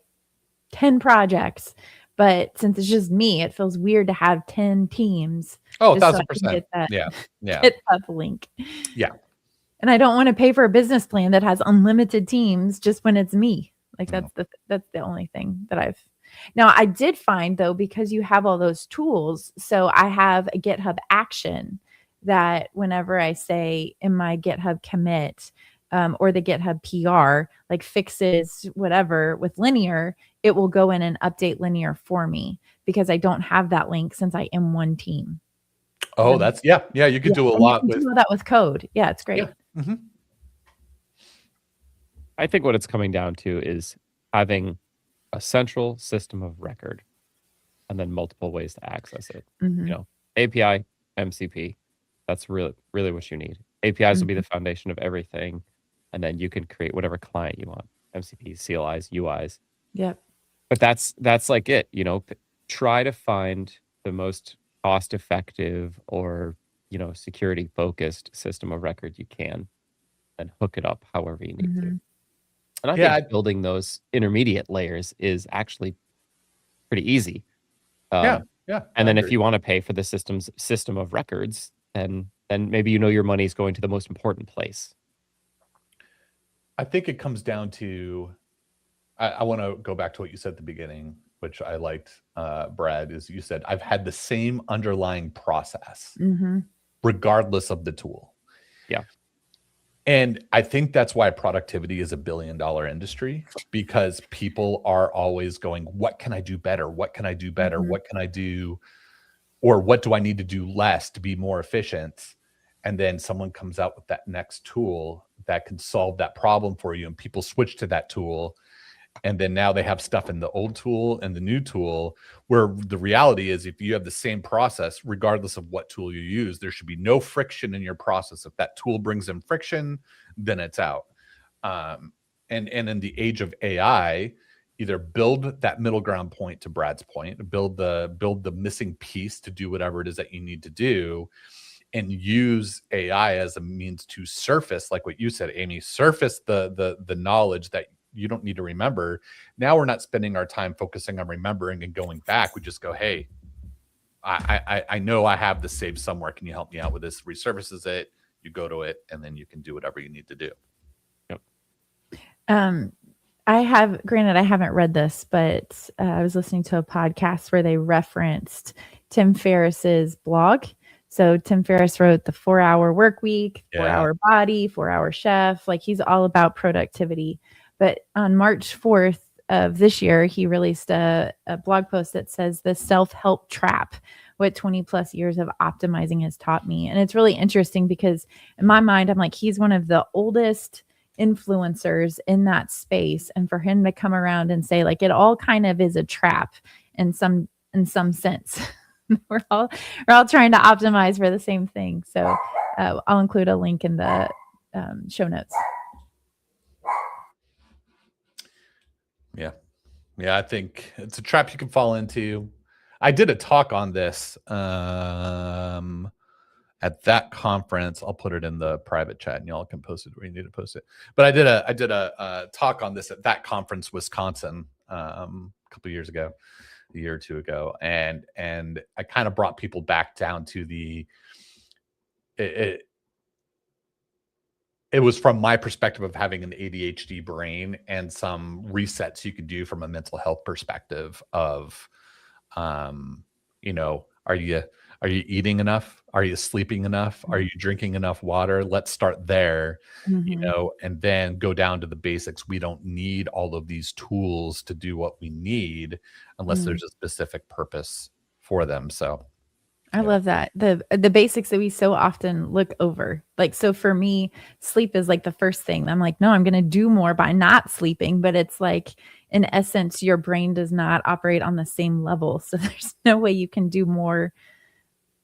10 projects, but since it's just me, it feels weird to have 10 teams. Oh, 1,000%. Yeah. It's up link. Yeah. And I don't want to pay for a business plan that has unlimited teams just when it's me. Like that's the only thing that Now, I did find, though, because you have all those tools, so I have a GitHub action that whenever I say in my GitHub commit or the GitHub PR, like fixes whatever with linear, it will go in and update linear for me because I don't have that link since I am one team. Oh, that's, you could do a lot with that with code. Yeah, it's great. Yeah. I think what it's coming down to is having a central system of record and then multiple ways to access it. API, MCP, that's really what you need. APIs will be the foundation of everything, and then you can create whatever client you want. MCPs, CLIs, UIs. Yep. But that's like it. Try to find the most cost effective or security focused system of record you can and hook it up however you need to. And I think building those intermediate layers is actually pretty easy. Yeah. And I then if agree. you want to pay for the system of records, then maybe your money is going to the most important place. I think it comes down to, I want to go back to what you said at the beginning, which I liked, Brad, is you said, I've had the same underlying process, regardless of the tool. Yeah. And I think that's why productivity is a billion-dollar industry, because people are always going, what can I do better? What can I do better? What can I do? Or what do I need to do less to be more efficient? And then someone comes out with that next tool that can solve that problem for you, and people switch to that tool. And then now they have stuff in the old tool and the new tool, where the reality is, if you have the same process, regardless of what tool you use, there should be no friction in your process. If that tool brings in friction, then it's out. And in the age of AI, either build that middle ground point, to Brad's point, build the missing piece to do whatever it is that you need to do, and use AI as a means to surface, like what you said, Amy, surface the knowledge that you don't need to remember. Now we're not spending our time focusing on remembering and going back. We just go, hey, I know I have this saved somewhere. Can you help me out with this? Resurfaces it, you go to it, and then you can do whatever you need to do. Granted, I haven't read this, but I was listening to a podcast where they referenced Tim Ferriss's blog. So Tim Ferriss wrote the 4-Hour Work Week, 4-Hour Body, 4-Hour Chef. Like, he's all about productivity. But on March 4th of this year, he released a blog post that says the self-help trap, what 20 plus years of optimizing has taught me. And it's really interesting because in my mind, I'm like, he's one of the oldest influencers in that space. And for him to come around and say, like, it all kind of is a trap in some sense. we're all trying to optimize for the same thing. So I'll include a link in the show notes. Yeah, I think it's a trap you can fall into. I did a talk on this at that conference. I'll put it in the private chat, and y'all can post it where you need to post it. But I did a talk on this at that conference, Wisconsin, a couple of years ago, a year or two ago, and I kind of brought people back down to it was from my perspective of having an ADHD brain, and some resets you could do from a mental health perspective of, are you eating enough? Are you sleeping enough? Are you drinking enough water? Let's start there, and then go down to the basics. We don't need all of these tools to do what we need unless there's a specific purpose for them. So I love that. The basics that we so often look over. Like, so for me, sleep is like the first thing. I'm like, no, I'm going to do more by not sleeping. But it's like, in essence, your brain does not operate on the same level. So there's no way you can do more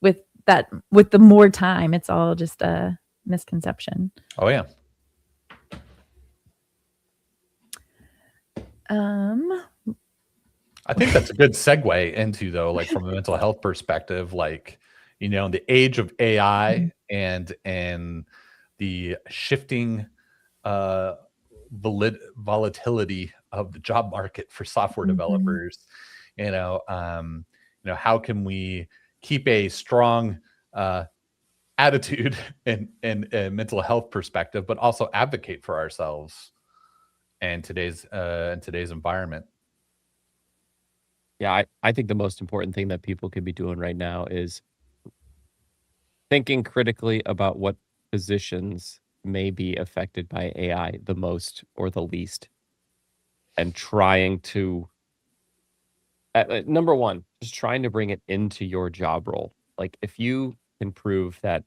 with the more time. It's all just a misconception. Oh yeah. I think that's a good segue into, though, like, from a mental health perspective, like, in the age of AI and the shifting volatility of the job market for software developers, how can we keep a strong attitude and mental health perspective, but also advocate for ourselves in today's environment? Yeah, I think the most important thing that people could be doing right now is thinking critically about what positions may be affected by AI the most or the least, and trying to, number one, just trying to bring it into your job role. Like, if you can prove that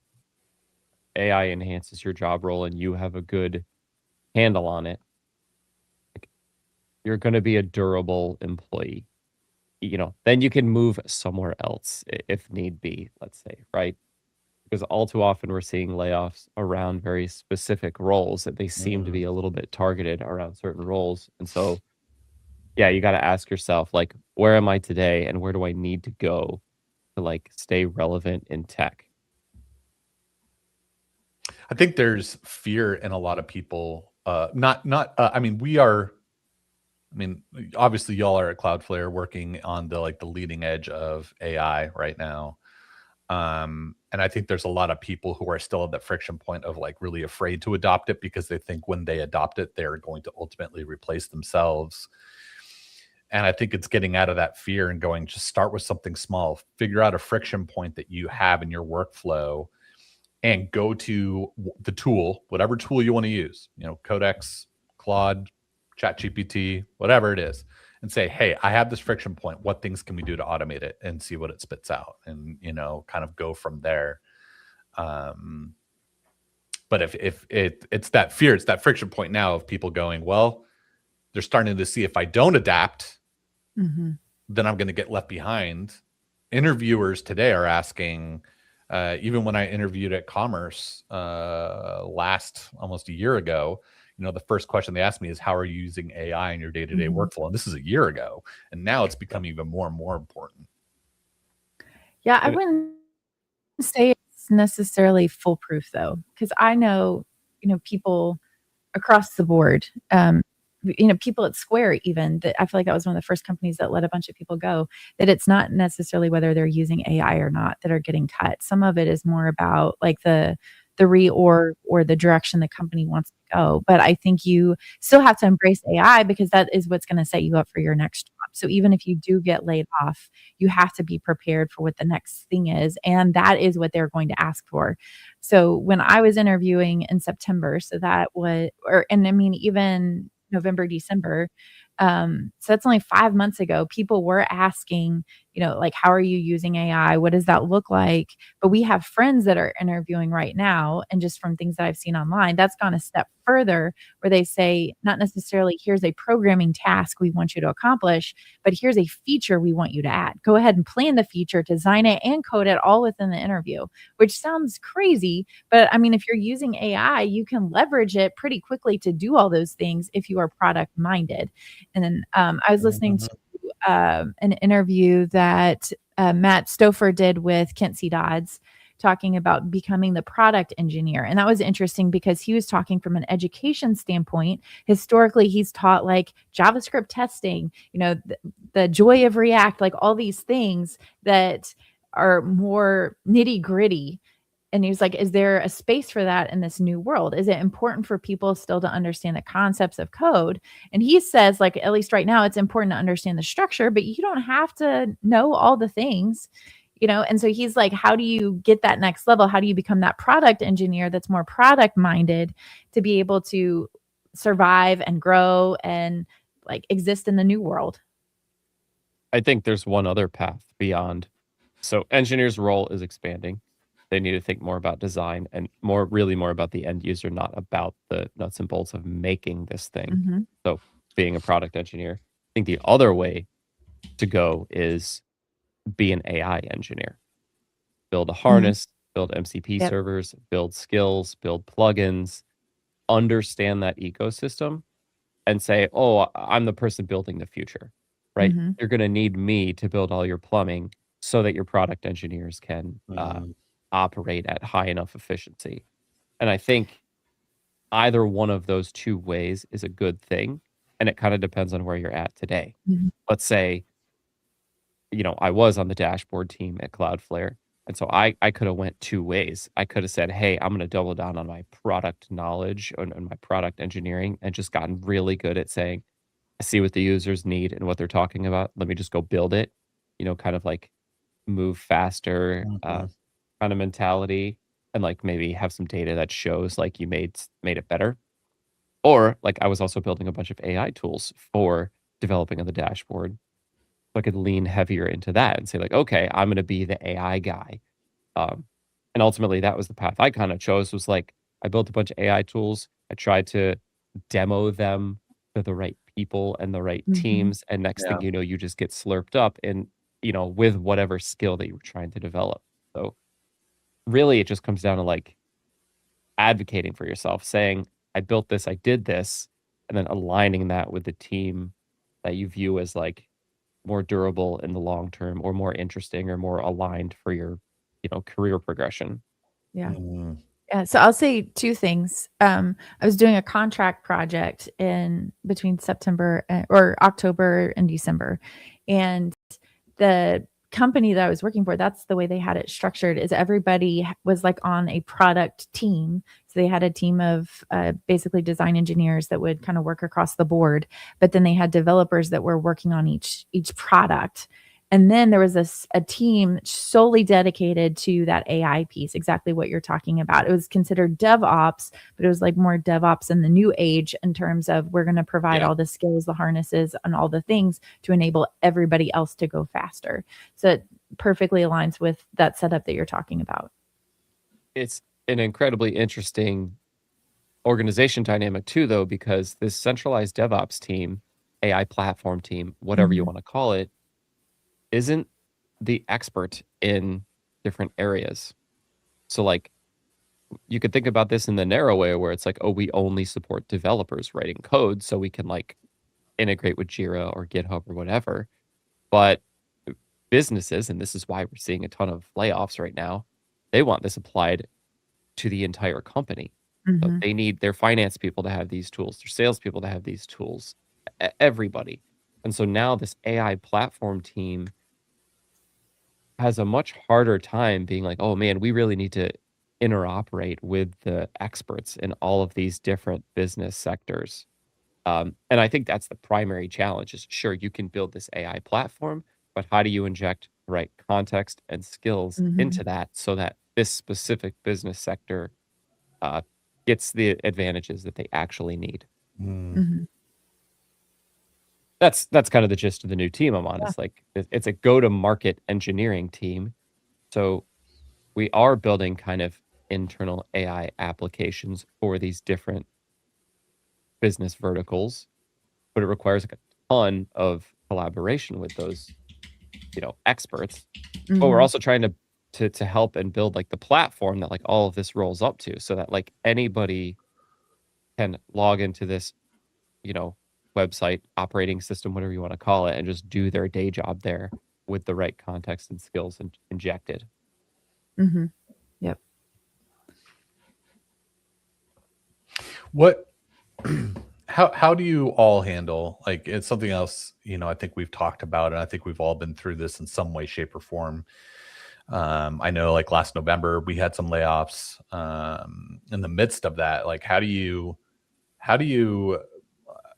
AI enhances your job role and you have a good handle on it, like, you're going to be a durable employee. Then you can move somewhere else if need be, let's say, right? Because all too often we're seeing layoffs around very specific roles that they seem to be a little bit targeted around certain roles. And so, yeah, you got to ask yourself, like, where am I today and where do I need to go to, like, stay relevant in tech? I think there's fear in a lot of people. I mean, I mean, obviously y'all are at Cloudflare working on the leading edge of AI right now. And I think there's a lot of people who are still at that friction point of like really afraid to adopt it because they think when they adopt it, they're going to ultimately replace themselves. And I think it's getting out of that fear and going, just start with something small, figure out a friction point that you have in your workflow and go to the tool, whatever tool you want to use, Codex, Claude, ChatGPT, whatever it is, and say, hey, I have this friction point. What things can we do to automate it and see what it spits out and, kind of go from there. But if it's that fear, it's that friction point now of people going, well, they're starting to see if I don't adapt, then I'm going to get left behind. Interviewers today are asking, even when I interviewed at Commerce almost a year ago, the first question they asked me is, how are you using AI in your day-to-day workflow? And this is a year ago. And now it's becoming even more and more important. Yeah, I wouldn't say it's necessarily foolproof though, because I know, people across the board, people at Square even, that I feel like that was one of the first companies that let a bunch of people go, that it's not necessarily whether they're using AI or not that are getting cut. Some of it is more about like the reorg or the direction the company wants to go. But I think you still have to embrace AI because that is what's going to set you up for your next job. So even if you do get laid off, you have to be prepared for what the next thing is. And that is what they're going to ask for. So when I was interviewing in September, even November, December. So that's only 5 months ago. People were asking, like, how are you using AI? What does that look like? But we have friends that are interviewing right now. And just from things that I've seen online, that's gone a step further where they say, not necessarily, here's a programming task we want you to accomplish, but here's a feature we want you to add. Go ahead and plan the feature, design it, and code it all within the interview, which sounds crazy. But I mean, if you're using AI, you can leverage it pretty quickly to do all those things if you are product minded. And then I was listening to an interview that Matt Stouffer did with Kent C. Dodds, talking about becoming the product engineer. And that was interesting because he was talking from an education standpoint. Historically, he's taught like JavaScript testing, the joy of React, like all these things that are more nitty gritty. And he was like, is there a space for that in this new world? Is it important for people still to understand the concepts of code? And he says, like, at least right now, it's important to understand the structure, but you don't have to know all the things, And so he's like, how do you get that next level? How do you become that product engineer that's more product minded to be able to survive and grow and like exist in the new world? I think there's one other path beyond. So engineers' role is expanding. They need to think more about design and really more about the end user, not about the nuts and bolts of making this thing. So being a product engineer. I think the other way to go is be an AI engineer. Build a harness, build MCP servers, build skills, build plugins, understand that ecosystem and say, oh, I'm the person building the future, right? You're going to need me to build all your plumbing so that your product engineers can operate at high enough efficiency. And I think either one of those two ways is a good thing. And it kind of depends on where you're at today. Let's say, I was on the dashboard team at Cloudflare. And so I could have went two ways. I could have said, hey, I'm going to double down on my product knowledge and my product engineering and just gotten really good at saying, I see what the users need and what they're talking about. Let me just go build it, kind of like move faster, kind of mentality, and like maybe have some data that shows like you made it better. Or like I was also building a bunch of AI tools for developing on the dashboard. So I could lean heavier into that and say like, okay, I'm going to be the AI guy. And ultimately that was the path I kind of chose, was like, I built a bunch of AI tools. I tried to demo them to the right people and the right teams. And next thing you know, you just get slurped up in, with whatever skill that you were trying to develop. So really it just comes down to like advocating for yourself, saying, I built this, I did this, and then aligning that with the team that you view as like more durable in the long term or more interesting or more aligned for your, career progression. Yeah. Yeah, so I'll say two things. I was doing a contract project in between September or October and December, and the company that I was working for, that's the way they had it structured. Is everybody was like on a product team, so they had a team of basically design engineers that would kind of work across the board, but then they had developers that were working on each product. And then there was a team solely dedicated to that AI piece, exactly what you're talking about. It was considered DevOps, but it was like more DevOps in the new age in terms of we're going to provide Yeah. all the skills, the harnesses, and all the things to enable everybody else to go faster. So it perfectly aligns with that setup that you're talking about. It's an incredibly interesting organization dynamic too, though, because this centralized DevOps team, AI platform team, whatever you Mhm. want to call it, isn't the expert in different areas. So like you could think about this in the narrow way where it's like, oh, we only support developers writing code so we can like integrate with Jira or GitHub or whatever. But businesses, and this is why we're seeing a ton of layoffs right now, they want this applied to the entire company. So Mhm. they need their finance people to have these tools, their salespeople to have these tools, everybody. And so now this AI platform team has a much harder time being like, oh man, we really need to interoperate with the experts in all of these different business sectors. And I think that's the primary challenge is sure, you can build this AI platform, but how do you inject the right context and skills Mhm. into that so that this specific business sector uh, gets the advantages that they actually need? Mm. Mhm. That's kind of the gist of the new team I'm on. Yeah. It's like it's a go-to-market engineering team. So we are building kind of internal AI applications for these different business verticals, but it requires like a ton of collaboration with those, experts. But we're Mhm. also trying to help and build like the platform that like all of this rolls up to so that like anybody can log into this, you know, website, operating system, whatever you want to call it, and just do their day job there with the right context and skills injected. Mhm. Yep. What how do you all handle, like, it's something else, I think we've talked about, and I think we've all been through this in some way, shape, or form. I know like last November we had some layoffs. In the midst of that, like how do you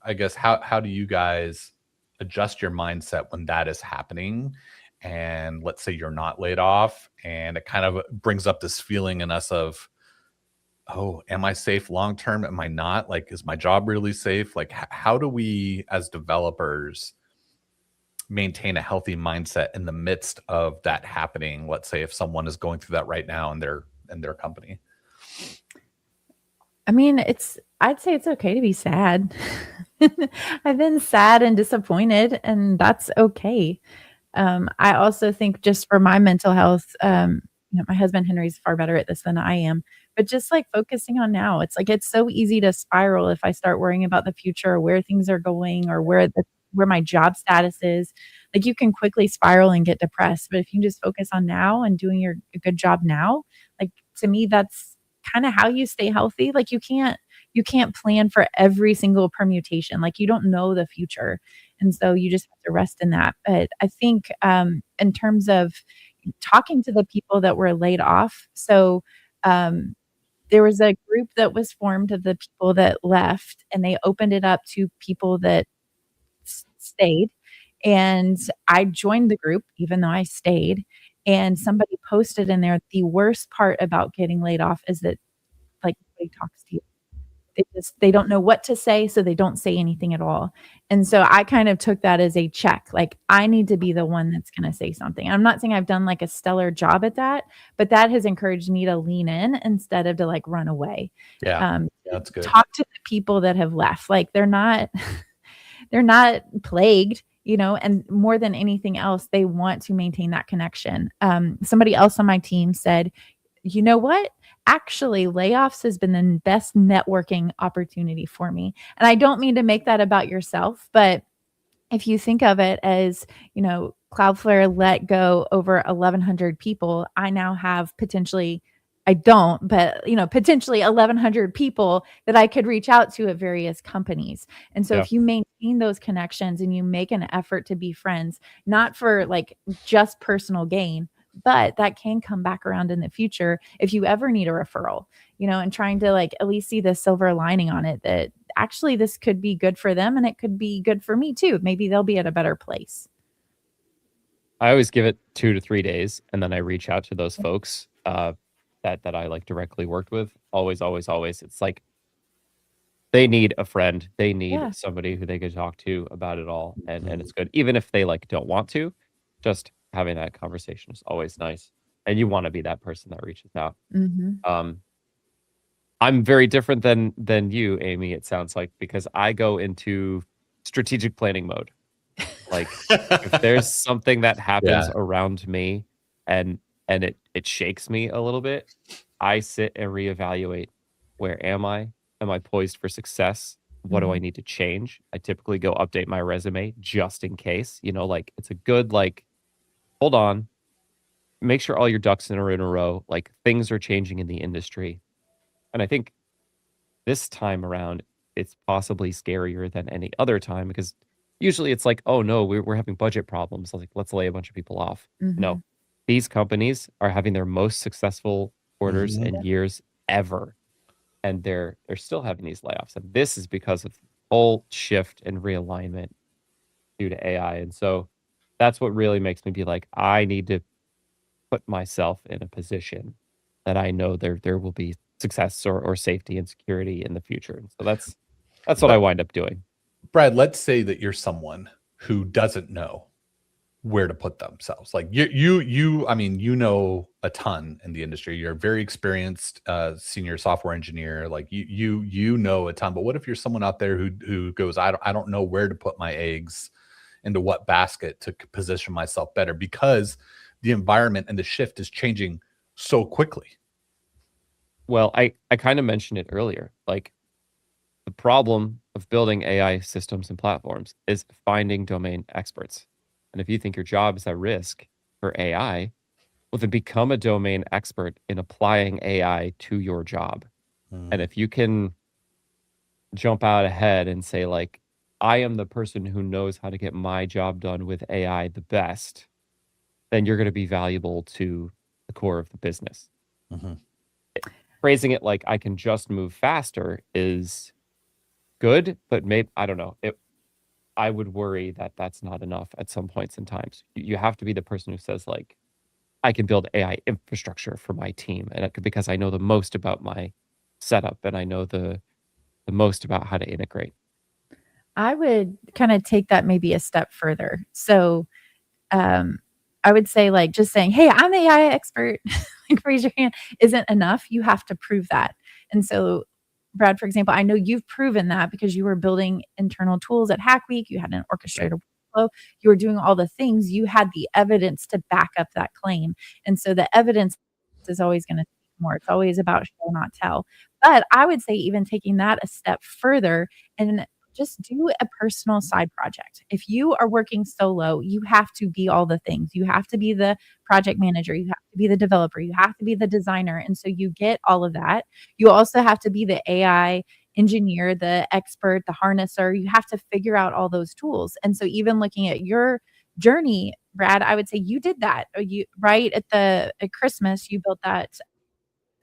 I guess how do you guys adjust your mindset when that is happening? And let's say you're not laid off, and it kind of brings up this feeling in us of, oh, am I safe long term? Am I not? Like, is my job really safe? Like, how do we as developers maintain a healthy mindset in the midst of that happening? Let's say if someone is going through that right now in their company. I mean, I'd say it's okay to be sad. I've been sad and disappointed, and that's okay. I also think just for my mental health, my husband Henry's far better at this than I am, but just like focusing on now, it's like it's so easy to spiral if I start worrying about the future or where things are going or where my job status is. Like you can quickly spiral and get depressed, but if you just focus on now and doing a good job now, like to me, that's kind of how you stay healthy. Like you can't plan for every single permutation. Like you don't know the future. And so you just have to rest in that. But I think in terms of talking to the people that were laid off, so um, there was a group that was formed of the people that left, and they opened it up to people that stayed. And I joined the group, even though I stayed. And somebody posted in there, the worst part about getting laid off is that like nobody talks to you. They don't know what to say, so they don't say anything at all. And so I kind of took that as a check, like, I need to be the one that's gonna say something. I'm not saying I've done, like, a stellar job at that, but that has encouraged me to lean in instead of to, like, run away. Yeah. Um, Yeah, that's good. Talk to the people that have left, like, they're not they're not plagued, and more than anything else, they want to maintain that connection. Somebody else on my team said, "You know what? Actually, layoffs has been the best networking opportunity for me." And I don't mean to make that about yourself, but if you think of it as, Cloudflare let go over 1,100 people, I now have potentially I don't, but potentially 1,100 people that I could reach out to at various companies. And so Yeah. if you maintain those connections and you make an effort to be friends, not for like just personal gain, but that can come back around in the future if you ever need a referral, and trying to like at least see the silver lining on it, that actually this could be good for them and it could be good for me too. Maybe they'll be at a better place. I always give it 2 to 3 days, and then I reach out to those folks that I like directly worked with. Always, always, always. It's like they need a friend. They need Yeah. somebody who they could talk to about it all, and it's good. Even if they like don't want to, just having that conversation is always nice. And you want to be that person that reaches out. Mhm. I'm very different than you, Amy, it sounds like, because I go into strategic planning mode. Like if there's something that happens Yeah. around me and it shakes me a little bit, I sit and reevaluate, where am I? Am I poised for success? What do I need to change? I typically go update my resume just in case, like it's a good, like, hold on, make sure all your ducks are in a row. Like things are changing in the industry. And I think this time around, it's possibly scarier than any other time, because usually it's like, oh no, we're having budget problems. Like, let's lay a bunch of people off. No, Mhm. these companies are having their most successful quarters Mhm. and years ever, and they're still having these layoffs. And this is because of whole shift and realignment due to AI. And so that's what really makes me be like, I need to put myself in a position that I know there will be success or safety and security in the future. And so that's what I But wind up doing. Brad, let's say that you're someone who doesn't know where to put themselves. Like I mean, you know a ton in the industry. You're a very experienced senior software engineer. Like you know a ton. But what if you're someone out there who goes, I don't know where to put my eggs, into what basket to position myself better, because the environment and the shift is changing so quickly. Well, I kind of mentioned it earlier. Like the problem of building AI systems and platforms is finding domain experts. And if you think your job is at risk for AI, well, then become a domain expert in applying AI to your job. And if you can jump out ahead and say, like, I am the person who knows how to get my job done with AI the best, then you're going to be valuable to the core of the business. Mhm. Phrasing it like I can just move faster is good, but maybe, I don't know. I would worry that that's not enough at some points in times. You have to be the person who says, like, I can build AI infrastructure for my team, and because I know the most about my setup and I know the most about how to integrate. I would kind of take that maybe a step further. So, I would say like just saying, "Hey, I'm the AI expert," like raise your hand isn't enough. You have to prove that. And so, Brad, for example, I know you've proven that because you were building internal tools at Hack Week. You had an orchestrator workflow. You were doing all the things. You had the evidence to back up that claim. And so the evidence is always going to speak more. It's always about show, not tell. But I would say even taking that a step further and just do a personal side project. If you are working solo, you have to be all the things. You have to be the project manager, you have to be the developer, you have to be the designer. And so you get all of that. You also have to be the AI engineer, the expert, the harnesser. You have to figure out all those tools. And so even looking at your journey, Brad, I would say you did that. You right at Christmas, you built that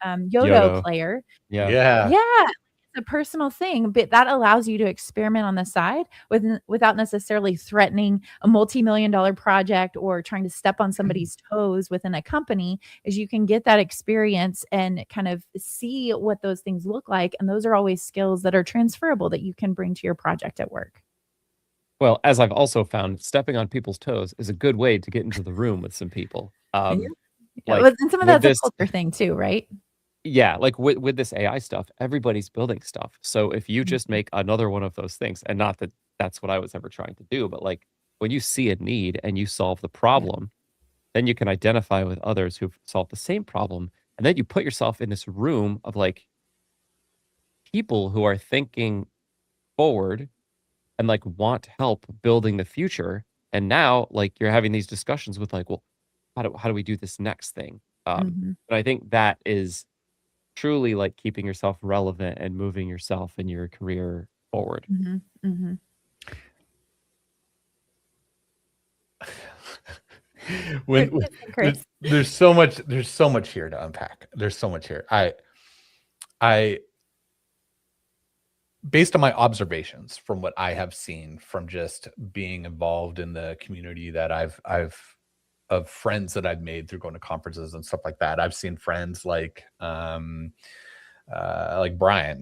Yodo Yodo. player. Yeah. Yeah, it's a personal thing, but that allows you to experiment on the side without necessarily threatening a multi-million dollar project or trying to step on somebody's toes within a company, is you can get that experience and kind of see what those things look like, and those are always skills that are transferable that you can bring to your project at work. Well, as I've also found, stepping on people's toes is a good way to get into the room with some people. Yeah. Like Well, and some of with that's a this, culture thing too, right? yeah, like with this AI stuff, everybody's building stuff. So if you just make another one of those things, and not that that's what I was ever trying to do, but like when you see a need and you solve the problem, then you can identify with others who've solved the same problem, and then you put yourself in this room of like people who are thinking forward and like want help building the future. And now like you're having these discussions with like, well, how do we do this next thing? But I think that is truly like keeping yourself relevant and moving yourself and your career forward. When Chris. there's so much here to unpack. There's so much here. I based on my observations from what I have seen from just being involved in the community that I've of friends that I've made through going to conferences and stuff like that. I've seen friends like Brian,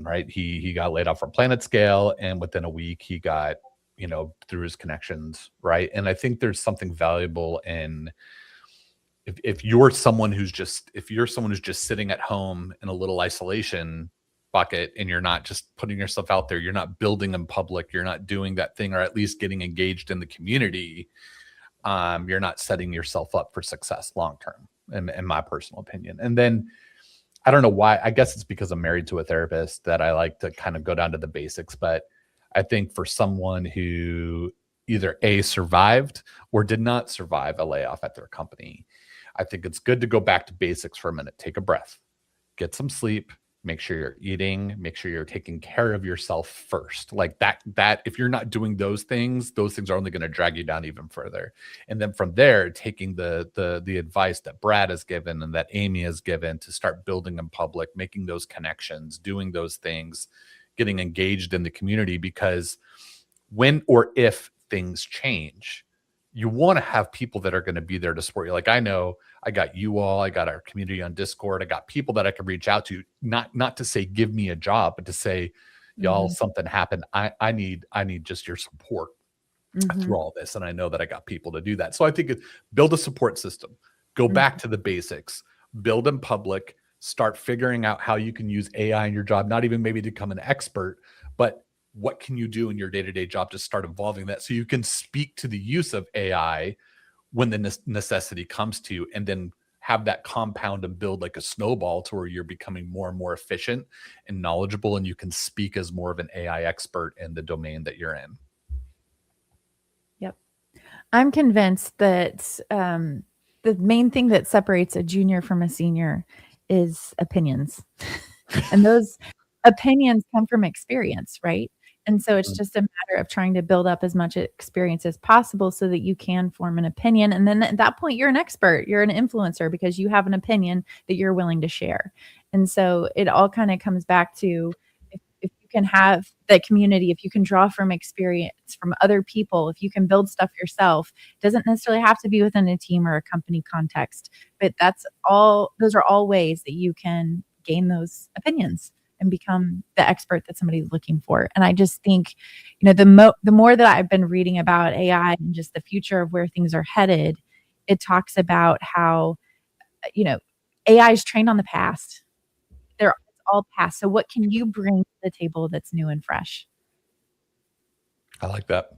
right? He got laid off from PlanetScale, and within a week he got, through his connections, right? And I think there's something valuable in if you're someone who's just sitting at home in a little isolation bucket and you're not just putting yourself out there, you're not building in public, you're not doing that thing, or at least getting engaged in the community, you're not setting yourself up for success long term, in my personal opinion. And then I don't know why, I guess it's because I'm married to a therapist that I like to kind of go down to the basics. But I think for someone who either survived or did not survive a layoff at their company, I think it's good to go back to basics for a minute. Take a breath, get some sleep, make sure you're eating, make sure you're taking care of yourself first. Like that if you're not doing those things are only going to drag you down even further. And then from there, taking the advice that Brad has given and that Amy has given to start building in public, making those connections, doing those things, getting engaged in the community, because when or if things change, you want to have people that are going to be there to support you. Like I know I got you all, I got our community on Discord, I got people that I can reach out to, not to say give me a job, but to say, y'all, something happened. I need just your support through all this. And I know that I got people to do that. So I think build a support system, go back to the basics, build in public, start figuring out how you can use AI in your job, not even maybe to become an expert, but what can you do in your day-to-day job to start evolving that so you can speak to the use of AI when the necessity comes to you, and then have that compound and build like a snowball to where you're becoming more and more efficient and knowledgeable, and you can speak as more of an AI expert in the domain that you're in. Yep. I'm convinced that the main thing that separates a junior from a senior is opinions. And those opinions come from experience, right? And so it's just a matter of trying to build up as much experience as possible so that you can form an opinion. And then at that point, you're an expert, you're an influencer, because you have an opinion that you're willing to share. And so it all kind of comes back to if you can have that community, if you can draw from experience from other people, if you can build stuff yourself, it doesn't necessarily have to be within a team or a company context, but those are all ways that you can gain those opinions and become the expert that somebody's looking for. And I just think, the more that I've been reading about AI and just the future of where things are headed, it talks about how, AI is trained on the past. It's all past. So what can you bring to the table that's new and fresh? I like that.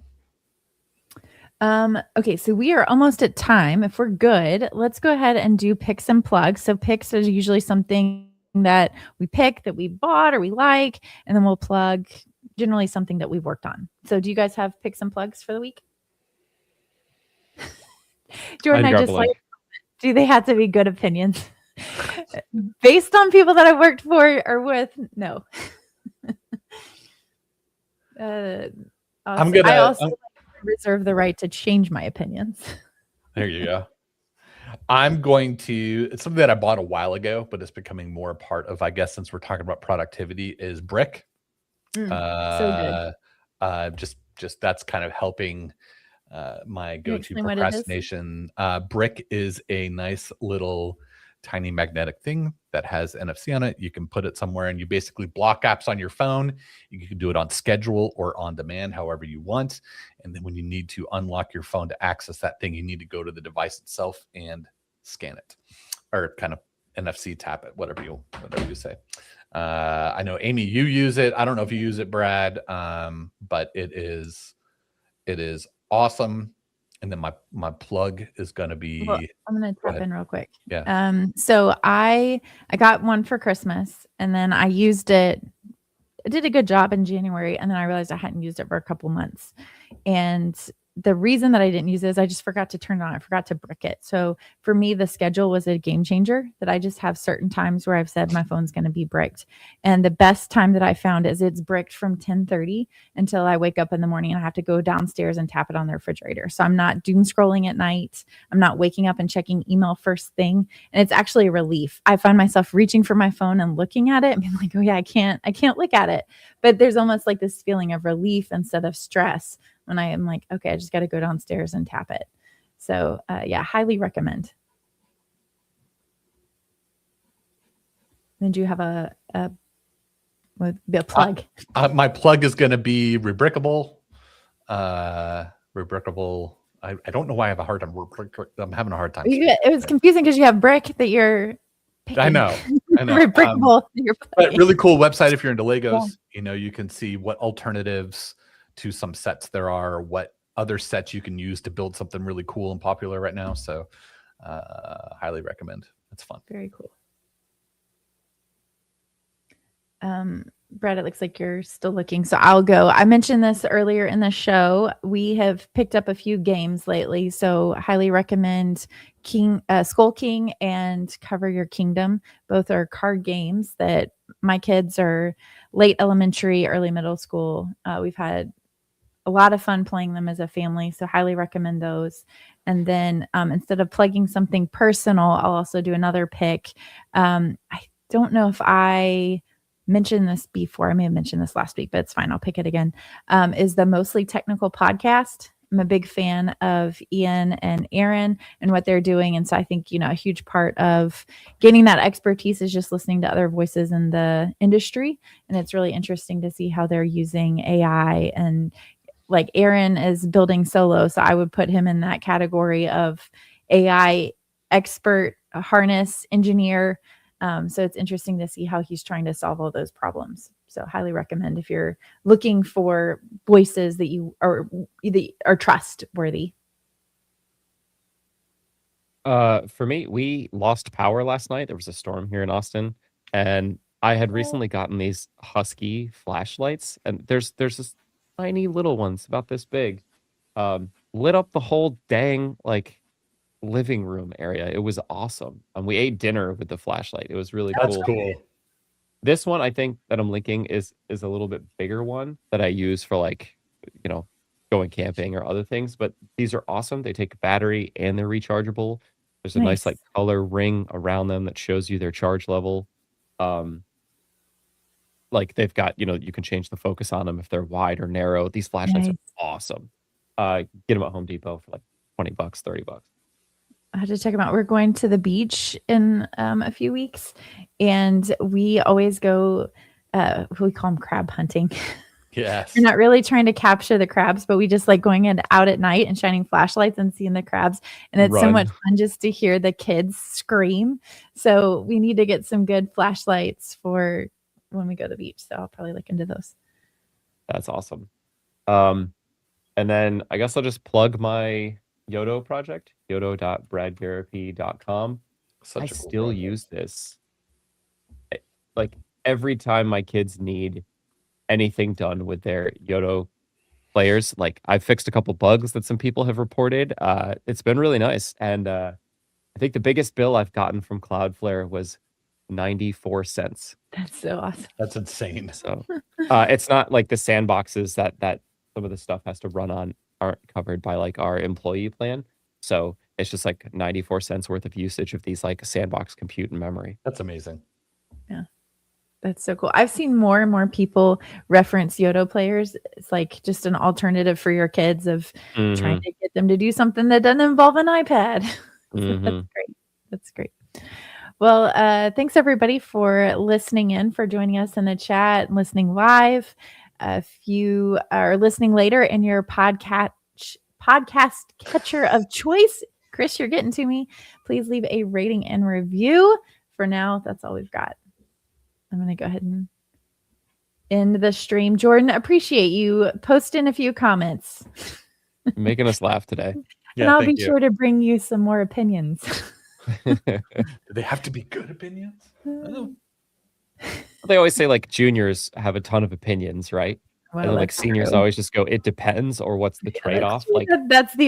Okay, so we are almost at time. If we're good, let's go ahead and do picks and plugs. So picks is usually something that we pick that we bought or we like, and then we'll plug generally something that we've worked on. So do you guys have picks and plugs for the week? Jordan, I just like, do they have to be good opinions based on people that I've worked for or with? No. I also reserve the right to change my opinions. There you go. It's something that I bought a while ago, but it's becoming more a part of, I guess, since we're talking about productivity, is Brick. So good. Just that's kind of helping my go-to procrastination. Brick is a nice little tiny magnetic thing that has NFC on it. You can put it somewhere and you basically block apps on your phone. You can do it on schedule or on demand, however you want. And then when you need to unlock your phone to access that thing, you need to go to the device itself and scan it, or kind of NFC tap it, whatever you say. I know, Amy, you use it. I don't know if you use it, Brad, but it is awesome. And then my plug is going to be. Well, I'm going to tap in real quick. Yeah. So I got one for Christmas, and then I used it. I did a good job in January, and then I realized I hadn't used it for a couple months, and the reason that I didn't use it is I just forgot to turn it on. I forgot to brick it. So for me, the schedule was a game changer, that I just have certain times where I've said my phone's going to be bricked. And the best time that I found is it's bricked from 10:30 until I wake up in the morning and I have to go downstairs and tap it on the refrigerator. So I'm not doom scrolling at night. I'm not waking up and checking email first thing. And it's actually a relief. I find myself reaching for my phone and looking at it and being like, oh yeah, I can't look at it. But there's almost like this feeling of relief instead of stress when I am like, okay, I just got to go downstairs and tap it. So yeah, highly recommend. Then do you have a plug? My plug is going to be Rebrickable. Rebrickable. I don't know why I have a hard time. I'm having a hard time. It was confusing because you have brick that you're picking. I know. Rebrickable. But really cool website if you're into Legos. Yeah. You can see what alternatives to some sets there are, what other sets you can use to build something really cool and popular right now. So highly recommend. It's fun. Very cool. Brett, it looks like you're still looking, so I'll go. I mentioned this earlier in the show. We have picked up a few games lately, so highly recommend Skull King and Cover Your Kingdom. Both are card games that my kids are late elementary, early middle school. We've had a lot of fun playing them as a family, so highly recommend those. And then instead of plugging something personal, I'll also do another pick. I don't know if I mentioned this before. I may have mentioned this last week, but it's fine. I'll pick it again. Is the Mostly Technical podcast. I'm a big fan of Ian and Aaron and what they're doing. And so I think, a huge part of gaining that expertise is just listening to other voices in the industry. And it's really interesting to see how they're using AI. And like Aaron is building Solo, so I would put him in that category of AI expert, harness engineer. So it's interesting to see how he's trying to solve all those problems. So highly recommend if you're looking for voices that you are trustworthy. For me, we lost power last night. There was a storm here in Austin, and I had recently gotten these Husky flashlights, and there's this tiny little ones about this big, lit up the whole dang living room area. It was awesome. And we ate dinner with the flashlight. It was really cool. That's cool. This one I think that I'm linking is a little bit bigger one that I use for going camping or other things. But these are awesome. They take a battery and they're rechargeable. There's a nice color ring around them that shows you their charge level. They've got, you can change the focus on them if they're wide or narrow. These flashlights are awesome. Get them at Home Depot for $20, $30. I had to check them out. We're going to the beach in a few weeks, and we always go, we call them crab hunting. Yes. We're not really trying to capture the crabs, but we just like going out at night and shining flashlights and seeing the crabs. And it's so much fun just to hear the kids scream. So we need to get some good flashlights for when we go to the beach. So I'll probably look into those. That's awesome. And then I guess I'll just plug my Yodo project, yodo.bradgarapi.com. I still use this. Every time my kids need anything done with their Yodo players, I've fixed a couple bugs that some people have reported. It's been really nice. And I think the biggest bill I've gotten from Cloudflare was 94 cents. That's so awesome. That's insane. So it's not like the sandboxes that some of the stuff has to run on aren't covered by our employee plan. So it's just 94 cents worth of usage of these sandbox compute and memory. That's amazing. Yeah. That's so cool. I've seen more and more people reference Yodo players. It's just an alternative for your kids of trying to get them to do something that doesn't involve an iPad. So that's great. That's great. Well, thanks everybody for listening in, for joining us in the chat and listening live. If you are listening later in your podcast catcher of choice, Chris, you're getting to me. Please leave a rating and review. For now, that's all we've got. I'm going to go ahead and end the stream. Jordan, appreciate you. Post in a few comments. Making us laugh today. And I'll be sure to bring you some more opinions. Do they have to be good opinions? They always say juniors have a ton of opinions, right? Well, and then like that's seniors true. always just go, it depends, or what's the Yeah, trade-off? that's, Like that's the